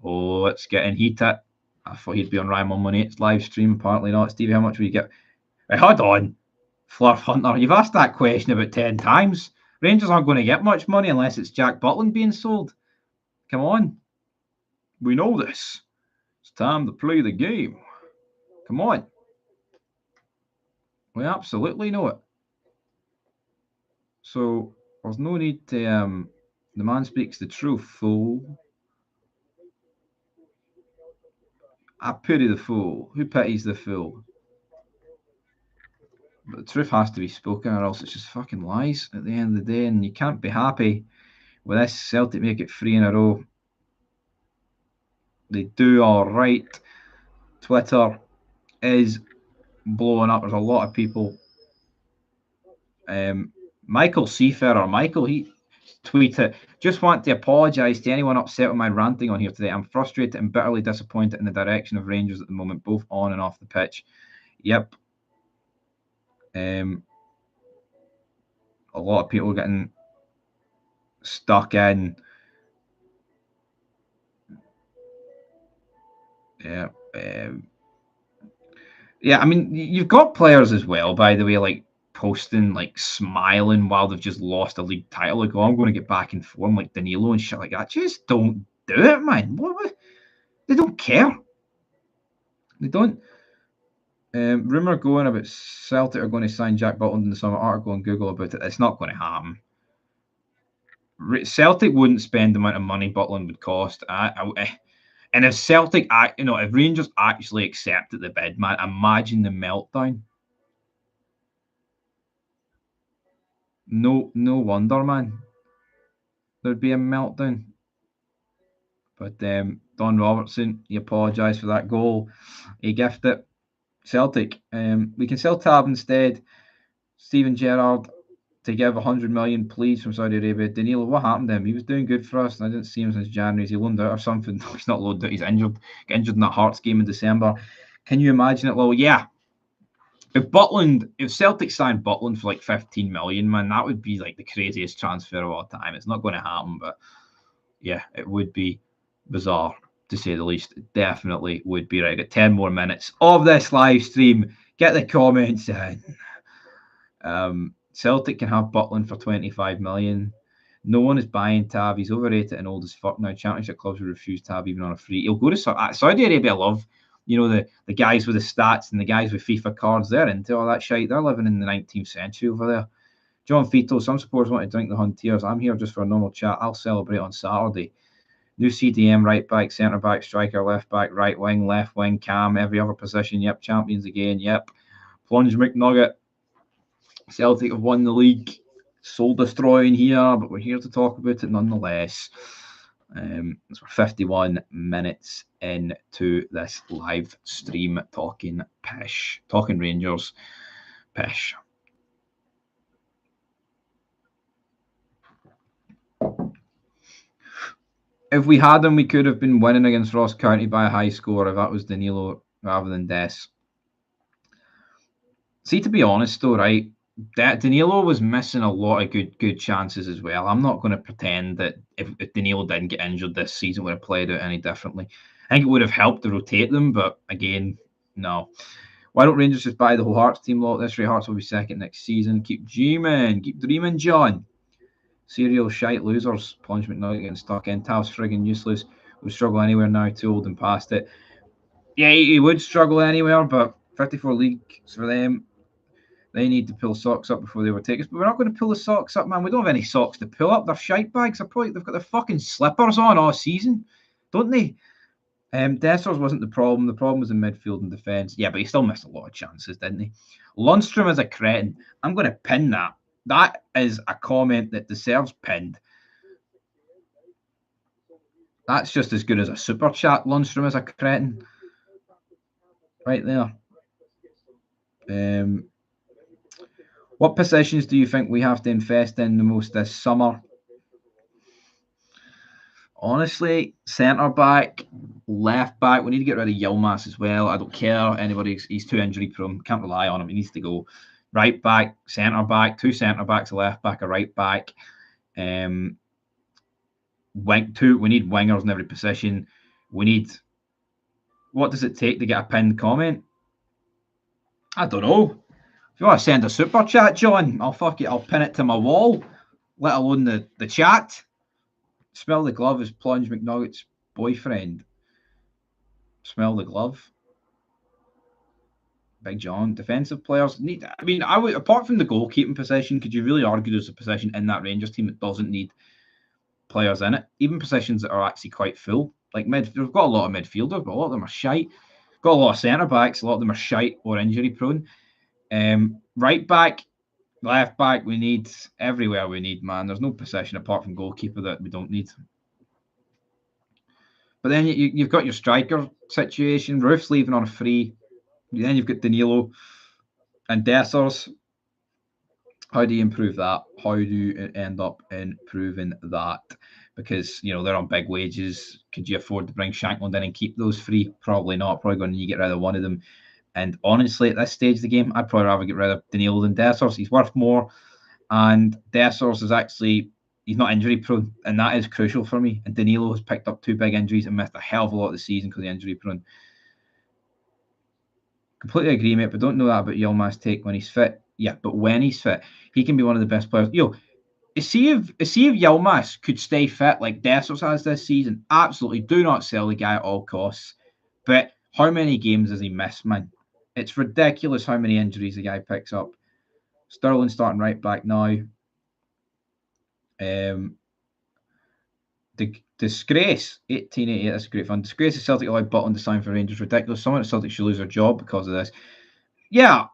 Oh, it's getting heated. I thought he'd be on Ryan Money's live stream. Apparently not. Stevie, how much will you get? Right, hold on. Fluff Hunter, you've asked that question about 10 times. Rangers aren't going to get much money unless it's Jack Butland being sold. Come on. We know this. It's time to play the game. Come on. We absolutely know it. So there's no need to. The man speaks the truth, fool. I pity the fool. Who pities the fool? But the truth has to be spoken, or else it's just fucking lies at the end of the day, and you can't be happy with this. Celtic make it 3 in a row. They do all right. Twitter is blowing up. There's a lot of people. Michael Seafarer, he tweeted, just want to apologise to anyone upset with my ranting on here today. I'm frustrated and bitterly disappointed in the direction of Rangers at the moment, both on and off the pitch. Yep. A lot of people getting stuck in. Yeah. Yeah, I mean, you've got players as well, by the way, like posting, like smiling while they've just lost a league title. Like, oh, I'm going to get back in form like Danilo and shit like that. Just don't do it, man. What? They don't care. They don't. Rumour going about Celtic are going to sign Jack Butland in the summer. Article on Google about it. It's not going to happen. Celtic wouldn't spend the amount of money Butland would cost. And if Celtic, if Rangers actually accepted the bid, man, imagine the meltdown. No wonder, man. There'd be a meltdown. But Don Robertson, he apologised for that goal. He gifted it. Celtic. We can sell Tab instead. Steven Gerrard to give 100 million, please, from Saudi Arabia. Danilo, what happened to him? He was doing good for us, and I didn't see him since January. Is he loaned out or something? No, he's not loaned out. He's injured. Got injured in that Hearts game in December. Can you imagine it? Well, yeah. If Celtic signed Butland for like 15 million, man, that would be like the craziest transfer of all time. It's not going to happen, but yeah, it would be bizarre to say the least. It definitely would be. Right, I got 10 more minutes of this live stream. Get the comments in. Celtic can have Butland for 25 million. No one is buying Tab. He's overrated and old as fuck now. Championship clubs will refuse Tab even on a free. He'll go to Saudi Arabia. I love, the guys with the stats and the guys with FIFA cards. They're into all that shit. They're living in the 19th century over there. John Fito, some supporters want to drink the Huntiers. I'm here just for a normal chat. I'll celebrate on Saturday. New CDM, right back, centre back, striker, left back, right wing, left wing, cam, every other position. Yep, champions again. Yep. Plunge McNugget. Celtic have won the league. Soul destroying here, but we're here to talk about it nonetheless. We're 51 minutes into this live stream talking Rangers pish. If we had him, we could have been winning against Ross County by a high score if that was Danilo rather than Des. See, to be honest though, right, Danilo was missing a lot of good chances as well. I'm not going to pretend that if Danilo didn't get injured this season, would have played out any differently. I think it would have helped to rotate them, but again, no. Why don't Rangers just buy the whole Hearts team lot? This rate, Hearts will be second next season. Keep dreaming, John. Serial shite losers. Plunge McNugget getting stuck in. Tav's friggin' useless. Would struggle anywhere now, too old and past it. Yeah, he would struggle anywhere, but 54 leagues for them. They need to pull socks up before they overtake us. But we're not going to pull the socks up, man. We don't have any socks to pull up. They're shite bags. They've got their fucking slippers on all season, don't they? Dessers wasn't the problem. The problem was in midfield and defence. Yeah, but he still missed a lot of chances, didn't he? Lundstrom is a cretin. I'm going to pin that. That is a comment that deserves pinned. That's just as good as a super chat. Lundstrom is a cretin. Right there. What positions do you think we have to invest in the most this summer? Honestly, centre back, left back. We need to get rid of Yilmaz as well. I don't care anybody. He's too injury prone. Can't rely on him. He needs to go. Right back, centre back, two centre backs, a left back, a right back. We need wingers in every position. What does it take to get a pinned comment? I don't know. If you want to send a super chat, John, I'll pin it to my wall, let alone the chat. Smell the glove is Plunge McNugget's boyfriend. Smell the glove. Big John. Defensive players need. I mean, apart from the goalkeeping position, could you really argue there's a position in that Rangers team that doesn't need players in it? Even positions that are actually quite full. Like we've got a lot of midfielders, but a lot of them are shite. Got a lot of centre backs. A lot of them are shite or injury prone. Right back, left back, we need everywhere we need, man. There's no position apart from goalkeeper that we don't need. But then you've got your striker situation. Roof's leaving on a free. Then you've got Danilo and Dessers. How do you improve that? How do you end up improving that? Because, they're on big wages. Could you afford to bring Shankland in and keep those free? Probably not. Probably going to need to get rid of one of them. And honestly, at this stage of the game, I'd probably rather get rid of Danilo than Dessers. He's worth more. And Dessers is actually, he's not injury prone. And that is crucial for me. And Danilo has picked up 2 big injuries and missed a hell of a lot of the season because of injury prone. Completely agree, mate, but don't know that about Yilmaz take when he's fit. Yeah, but when he's fit, he can be one of the best players. See if Yilmaz could stay fit like Dessers has this season. Absolutely, do not sell the guy at all costs. But how many games has he missed, man? It's ridiculous how many injuries the guy picks up. Sterling starting right back now. The disgrace 1888. That's a great fun. Disgrace is Celtic allowed Butland to sign for Rangers. Ridiculous. Someone at Celtic should lose their job because of this. Yeah,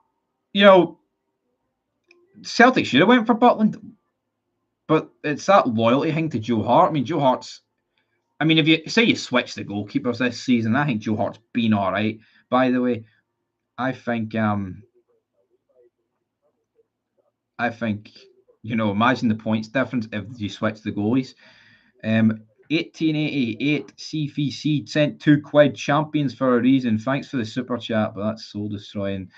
Celtic should have went for Butland, but it's that loyalty thing to Joe Hart. I mean, Joe Hart's. I mean, if you say you switch the goalkeepers this season, I think Joe Hart's been all right. By the way, I think imagine the points difference if you switch the goalies. 1888 CVC sent £2 champions for a reason. Thanks for the super chat, but that's soul destroying.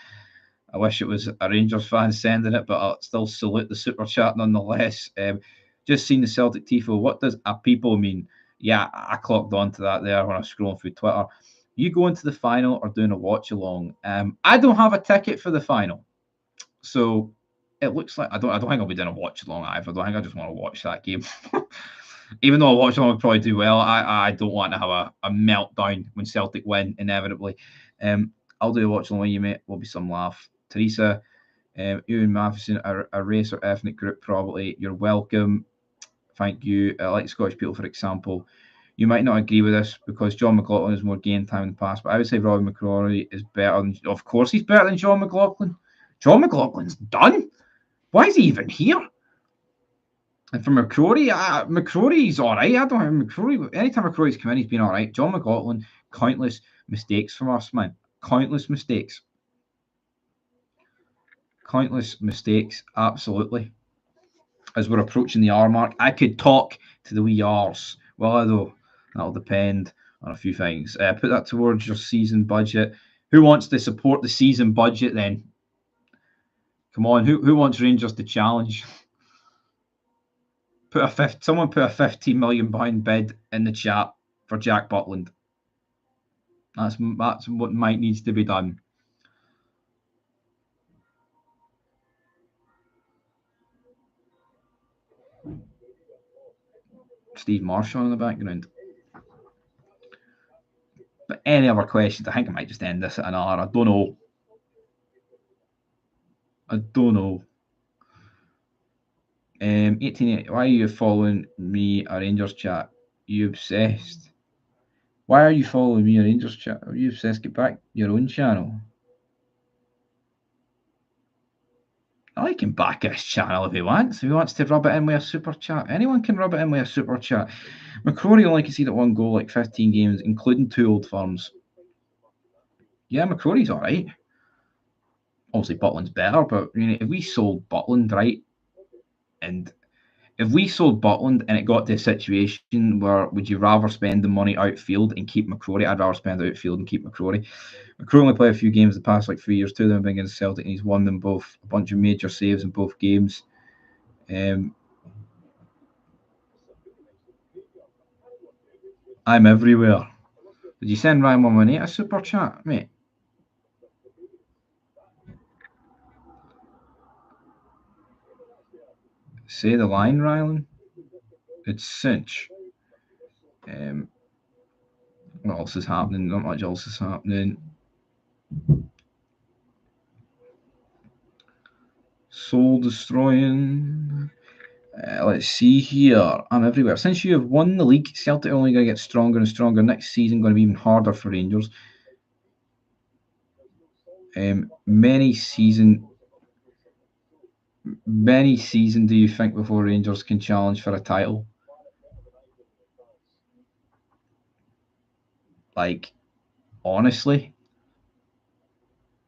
I wish it was a Rangers fan sending it, but I'll still salute the super chat nonetheless. Just seen the Celtic tifo. What does a people mean? Yeah, I clocked onto that there when I was scrolling through Twitter. You going to the final or doing a watch along? I don't have a ticket for the final, so it looks like I don't think I'll be doing a watch along either. I don't think I just want to watch that game. Even though a watch along would probably do well, I don't want to have a meltdown when Celtic win inevitably. I'll do a watch along with you, mate. Will be some laugh. Teresa, Ewan Matheson, a race or ethnic group, probably. You're welcome. Thank you. I like Scottish people, for example. You might not agree with this because John McLaughlin has more game time in the past, but I would say Robbie McCrory is better than. Of course, he's better than John McLaughlin. John McLaughlin's done. Why is he even here? And for McCrory, McCrory's all right. I don't have McCrory. Anytime McCrory's come in, he's been all right. John McLaughlin, countless mistakes from us, man. Countless mistakes. Countless mistakes, absolutely. As we're approaching the R mark, I could talk to the wee R's. Well, although that'll depend on a few things. Put that towards your season budget. Who wants to support the season budget then? Come on, who wants Rangers to challenge? Someone put a £15 million bid in the chat for Jack Butland. That's what might needs to be done. Steve Marshall in the background. But any other questions? I think I might just end this at an hour. I don't know. I don't know. 18. Why are you following me a Rangers chat? You obsessed. Why are you following me a Rangers chat? Are you obsessed? Get back your own channel. I can back his channel if he wants. If he wants to rub it in with a super chat, anyone can rub it in with a super chat. McCrory only conceded one goal, like 15 games, including 2 Old Firms. Yeah, McCrory's all right. Obviously, Butland's better, but if we sold Butland right, and if we sold Butland and it got to a situation where would you rather spend the money outfield and keep McCrory? I'd rather spend outfield and keep McCrory. McCrory only played a few games the past 3 years, 2 of them have been against Celtic, and he's won them both. A bunch of major saves in both games. I'm everywhere. Did you send Ryan 118 a super chat, mate? Say the line, Rylan. It's cinch. What else is happening? Not much else is happening. Soul destroying. Let's see here. I'm everywhere. Since you have won the league, Celtic are only going to get stronger and stronger. Next season going to be even harder for Rangers. Many season do you think before Rangers can challenge for a title? Like, honestly,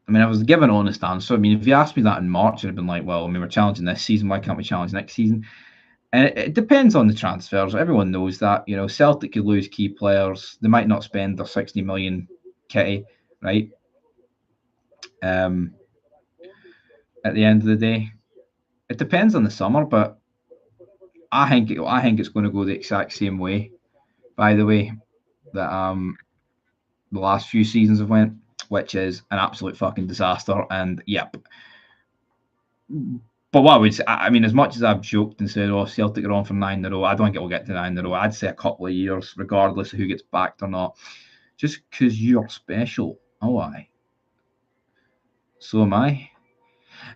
I mean, I was given an honest answer. I mean, if you asked me that in March, I'd have been like, well, I mean, we're challenging this season. Why can't we challenge next season? And it depends on the transfers. Everyone knows that. Celtic could lose key players. They might not spend their 60 million kitty, right? At the end of the day, it depends on the summer, but I think it's going to go the exact same way. By the way, that the last few seasons have went, which is an absolute fucking disaster. And yep, But what I would say, I mean, as much as I've joked and said, "Oh, Celtic are on for 9 in a row," I don't think it will get to 9 in a row. I'd say a couple of years, regardless of who gets backed or not. Just because you're special. Oh, aye. So am I.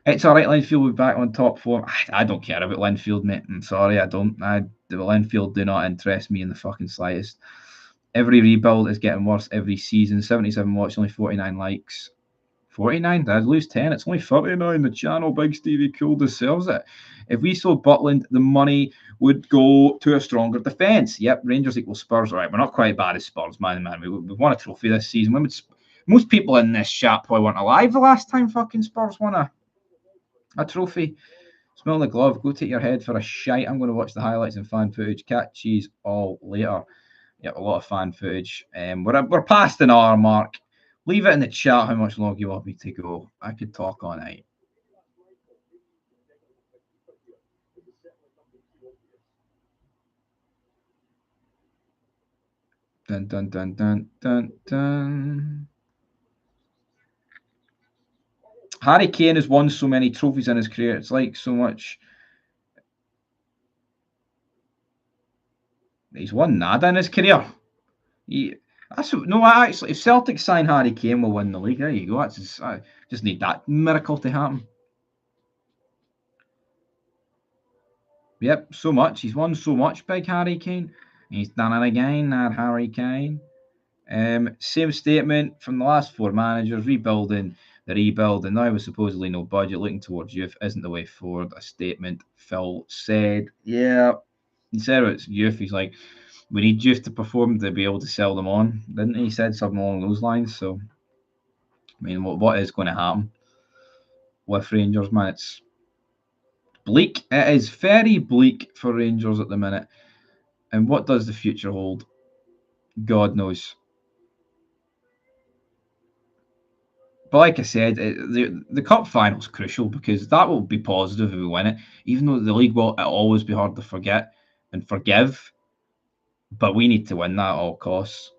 It's all right, Linfield will be back on top form. I don't care about Linfield, mate. I'm sorry, I don't. The Linfield do not interest me in the fucking slightest. Every rebuild is getting worse every season. 77 watch, only 49 likes. 49? I'd lose 10. It's only 39. The channel, Big Stevie Cool, deserves it. If we sold Butland, the money would go to a stronger defence. Yep, Rangers equals Spurs. All right, we're not quite bad as Spurs, man. We won a trophy this season. Most people in this chat probably weren't alive the last time fucking Spurs won a trophy. Smell the glove. Go take your head for a shite. I'm going to watch the highlights and fan footage. Cat cheese all later. Yep, a lot of fan footage. We're past an hour mark. Leave it in the chat how much longer you want me to go. I could talk all night. Dun dun dun dun dun dun. Harry Kane has won so many trophies in his career. It's like so much. He's won nada in his career. Actually, if Celtic sign Harry Kane, we'll win the league. There you go. I just need that miracle to happen. Yep, so much. He's won so much, big Harry Kane. He's done it again, that Harry Kane. Same statement from the last four managers, rebuilding the rebuild, and now with supposedly no budget, looking towards youth isn't the way forward. A statement Phil said. Yeah, he said it's youth. He's like, we need youth to perform to be able to sell them on, didn't he? He said something along those lines. So, I mean, what is going to happen with Rangers, man? It's bleak. It is very bleak for Rangers at the minute. And what does the future hold? God knows. But like I said, the cup final is crucial because that will be positive if we win it. Even though the league will always be hard to forget and forgive, but we need to win that at all costs.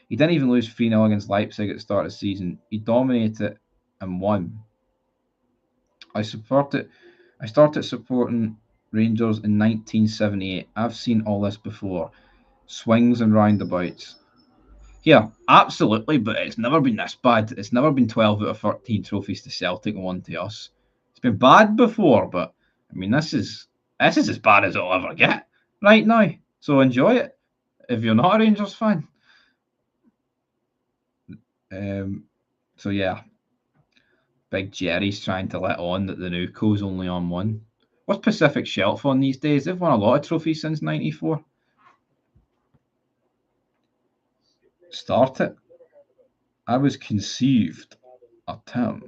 He didn't even lose 3-0 against Leipzig at the start of the season. He dominated it and won. I started supporting Rangers in 1978. I've seen all this before. Swings and roundabouts. Yeah, absolutely, but it's never been this bad. It's never been 12 out of 13 trophies to Celtic and one to us. It's been bad before, but I mean, this is as bad as it'll ever get right now. So enjoy it if you're not a Rangers fan. So yeah, Big Jerry's trying to let on that the Nuco's only on one. What's Pacific Shelf on these days? They've won a lot of trophies since '94. Start it. I was conceived a term.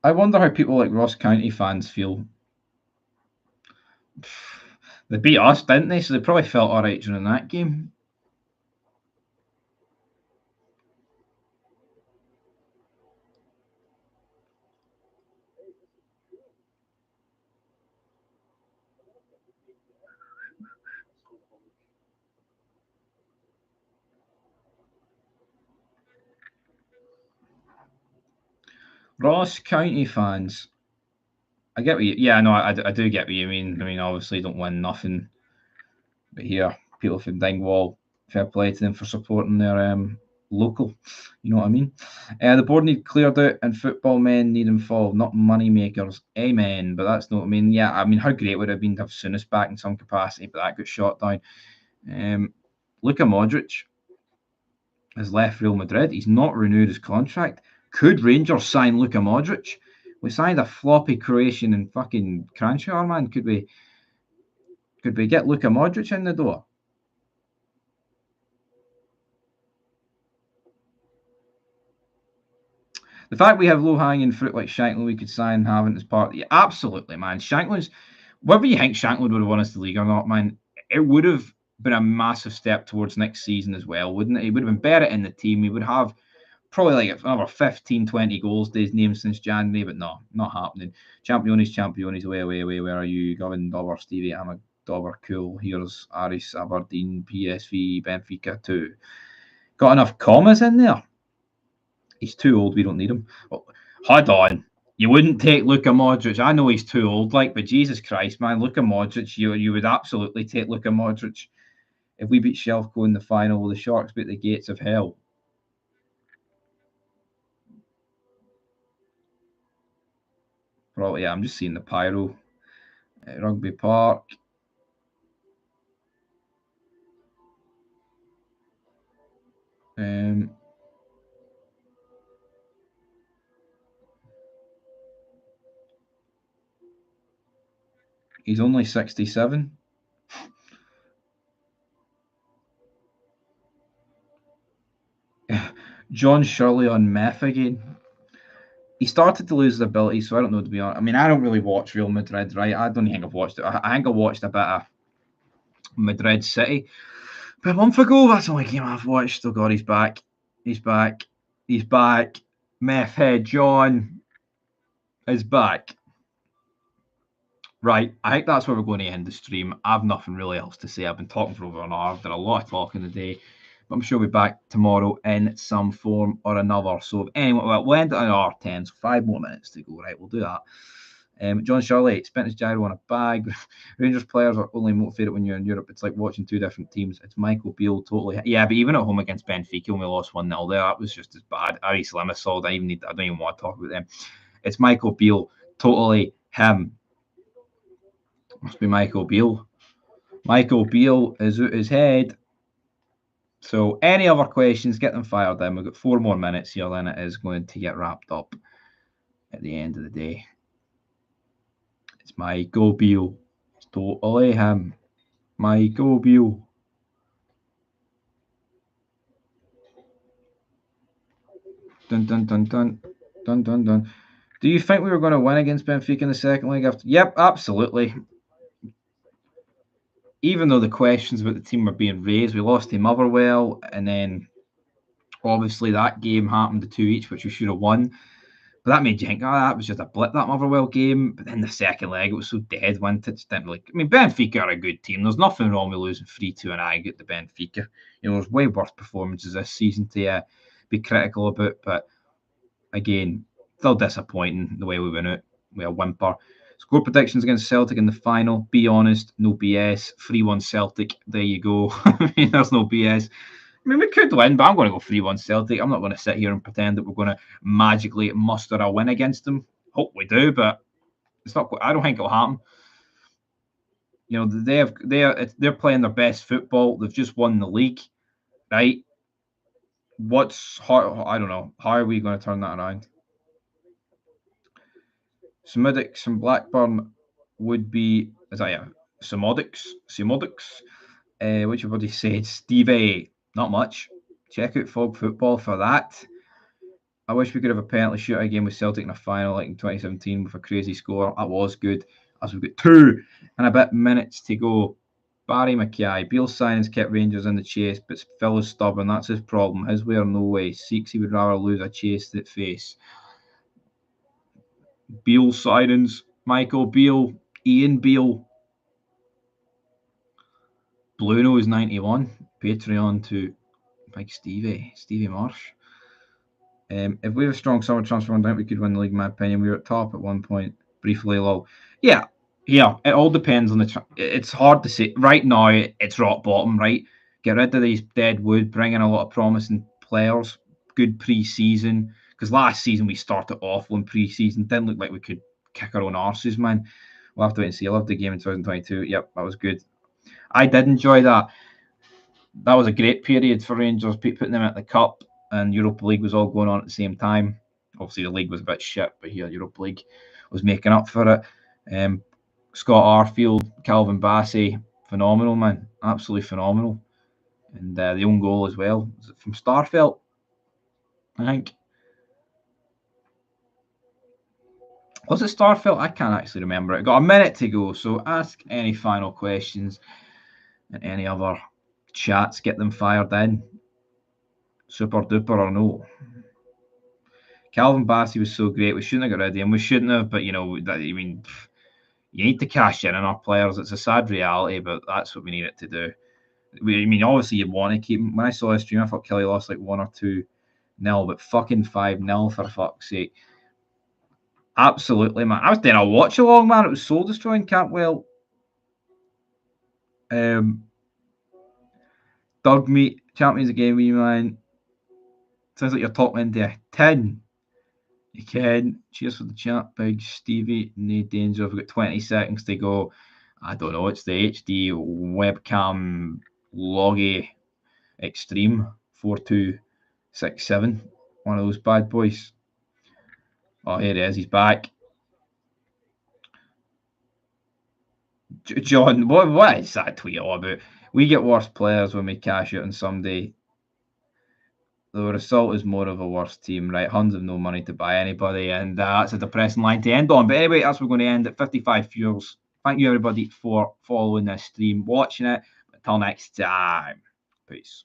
I wonder how people like Ross County fans feel. They beat us, didn't they? So they probably felt all right during that game. Ross County fans. I get what you. Yeah, no, I do get what you mean. I mean, obviously, don't win nothing. But here, people from Dingwall, fair play to them for supporting their local. You know what I mean? The board need cleared out, and football men need involved, not money makers. Amen. But that's not what I mean. Yeah, I mean, how great would it have been to have Souness back in some capacity, but that got shot down. Luka Modric has left Real Madrid. He's not renewed his contract. Could Rangers sign Luka Modric? We signed a floppy Croatian and fucking Cranshaw, man. Could we get Luka Modric in the door? The fact we have low hanging fruit like Shankland, we could sign having as part. Yeah, absolutely, man. Shankland's whether you think Shankland would have won us the league or not, man, it would have been a massive step towards next season as well, wouldn't it? He would have been better in the team. He would have probably like another 15, 20 goals to his name since January, but no, not happening. Championis, away. Where are you? Gavin, Dover, Stevie, I'm a Dover, cool. Here's Aris, Aberdeen, PSV, Benfica, 2. Got enough commas in there? He's too old. We don't need him. Oh, hold on. You wouldn't take Luka Modric. I know he's too old, but Jesus Christ, man. Luka Modric, you would absolutely take Luka Modric. If we beat Shelfco in the final, will the Sharks beat the gates of hell? Probably, yeah, I'm just seeing the pyro. Rugby Park. He's only 67. John Shirley on meth again. He started to lose his ability, so I don't know, to be honest. I mean, I don't really watch Real Madrid, right? I don't think I've watched it. I think I watched a bit of Madrid City. But a month ago, that's the only game I've watched. Oh, God, he's back. He's back. He's back. Meth head John is back. Right, I think that's where we're going to end the stream. I've nothing really else to say. I've been talking for over an hour. I've done a lot of talking today. But I'm sure we'll be back tomorrow in some form or another. So, anyway, we'll end at an hour 10, so 5 more minutes to go. Right, we'll do that. John Shirley spent his gyro on a bag. Rangers players are only motivated when you're in Europe. It's like watching two different teams. It's Michael Beale, totally. Yeah, but even at home against Benfica, when we lost 1-0 there, that was just as bad. Aris Limassol, I don't even want to talk about them. It's Michael Beale, totally him. Must be Michael Beale. Michael Beale is out his head. So, any other questions, get them fired in. We've got 4 more minutes here, then it is going to get wrapped up at the end of the day. It's Michael Beale. It's totally him. Michael Beale. Dun, dun, dun, dun. Dun, dun, dun. Do you think we were going to win against Benfica in the second leg? Yep, absolutely. Even though the questions about the team were being raised, we lost to Motherwell, and then obviously that game happened, the 2 each, which we should have won. But that made you think, that was just a blip, that Motherwell game. But then the second leg, it was so dead, wasn't it? Didn't really. I mean, Benfica are a good team. There's nothing wrong with losing 3-2 and aggregate to Benfica. There's way worse performances this season to be critical about. But again, still disappointing the way we went out. We had a whimper. Score predictions against Celtic in the final. Be honest, no BS. 3-1 Celtic. There you go. I mean, there's no BS. I mean, we could win, but I'm going to go 3-1 Celtic. I'm not going to sit here and pretend that we're going to magically muster a win against them. Hope we do, but it's not. I don't think it'll happen. They're playing their best football. They've just won the league, right? I don't know. How are we going to turn that around? Sumodics and Blackburn would be, is that Sumodics? Which everybody said. Stevie, not much. Check out Fog Football for that. I wish we could have a penalty shootout game with Celtic in a final like in 2017 with a crazy score. That was good. As we've got 2 and a bit minutes to go. Barry Mackay. Beale's signings kept Rangers in the chase, but Phil is stubborn. That's his problem. His way or no way. Seeks he would rather lose a chase that face. Beale signings. Michael Beale. Ian Beale. Bruno is 91. Patreon to Big Stevie Marsh. If we have a strong summer transfer window, we could win the league, in my opinion. We were at top at one point, briefly low. Yeah, it all depends on the... It's hard to say. Right now, it's rock bottom, right? Get rid of these dead wood, bring in a lot of promising players, good pre-season. Because last season, we started off when pre-season. Didn't look like we could kick our own arses, man. We'll have to wait and see. I loved the game in 2022. Yep, that was good. I did enjoy that. That was a great period for Rangers, putting them at the Cup, and Europa League was all going on at the same time. Obviously, the league was a bit shit, but here Europa League was making up for it. Scott Arfield, Calvin Bassey, phenomenal, man. Absolutely phenomenal. And the own goal as well. Was it from Starfelt? I think. Was it Starfelt? I can't actually remember it. Got a minute to go, so ask any final questions and any other chats. Get them fired in. Super duper or no. Calvin Bassey was so great. We shouldn't have got rid of him. We shouldn't have, but you need to cash in on our players. It's a sad reality, but that's what we need it to do. I mean, obviously you want to keep him. When I saw his stream, I thought Kelly lost like 1 or 2-0, but fucking 5-0 for fuck's sake. Absolutely, man. I was doing a watch along, man. It was soul destroying. Campwell. Dog meat champions again, wee man. Sounds like you're talking into a tin. You can. Cheers for the chat, Big Stevie. No danger. We've got 20 seconds to go. I don't know. It's the HD webcam loggy extreme 4267. One of those bad boys. Oh, here he is. He's back. John, what is that tweet all about? We get worse players when we cash out on somebody. The result is more of a worse team, right? Huns have no money to buy anybody, and that's a depressing line to end on. But anyway, that's what we're going to end at 55 fuels. Thank you, everybody, for following this stream, watching it. Until next time, peace.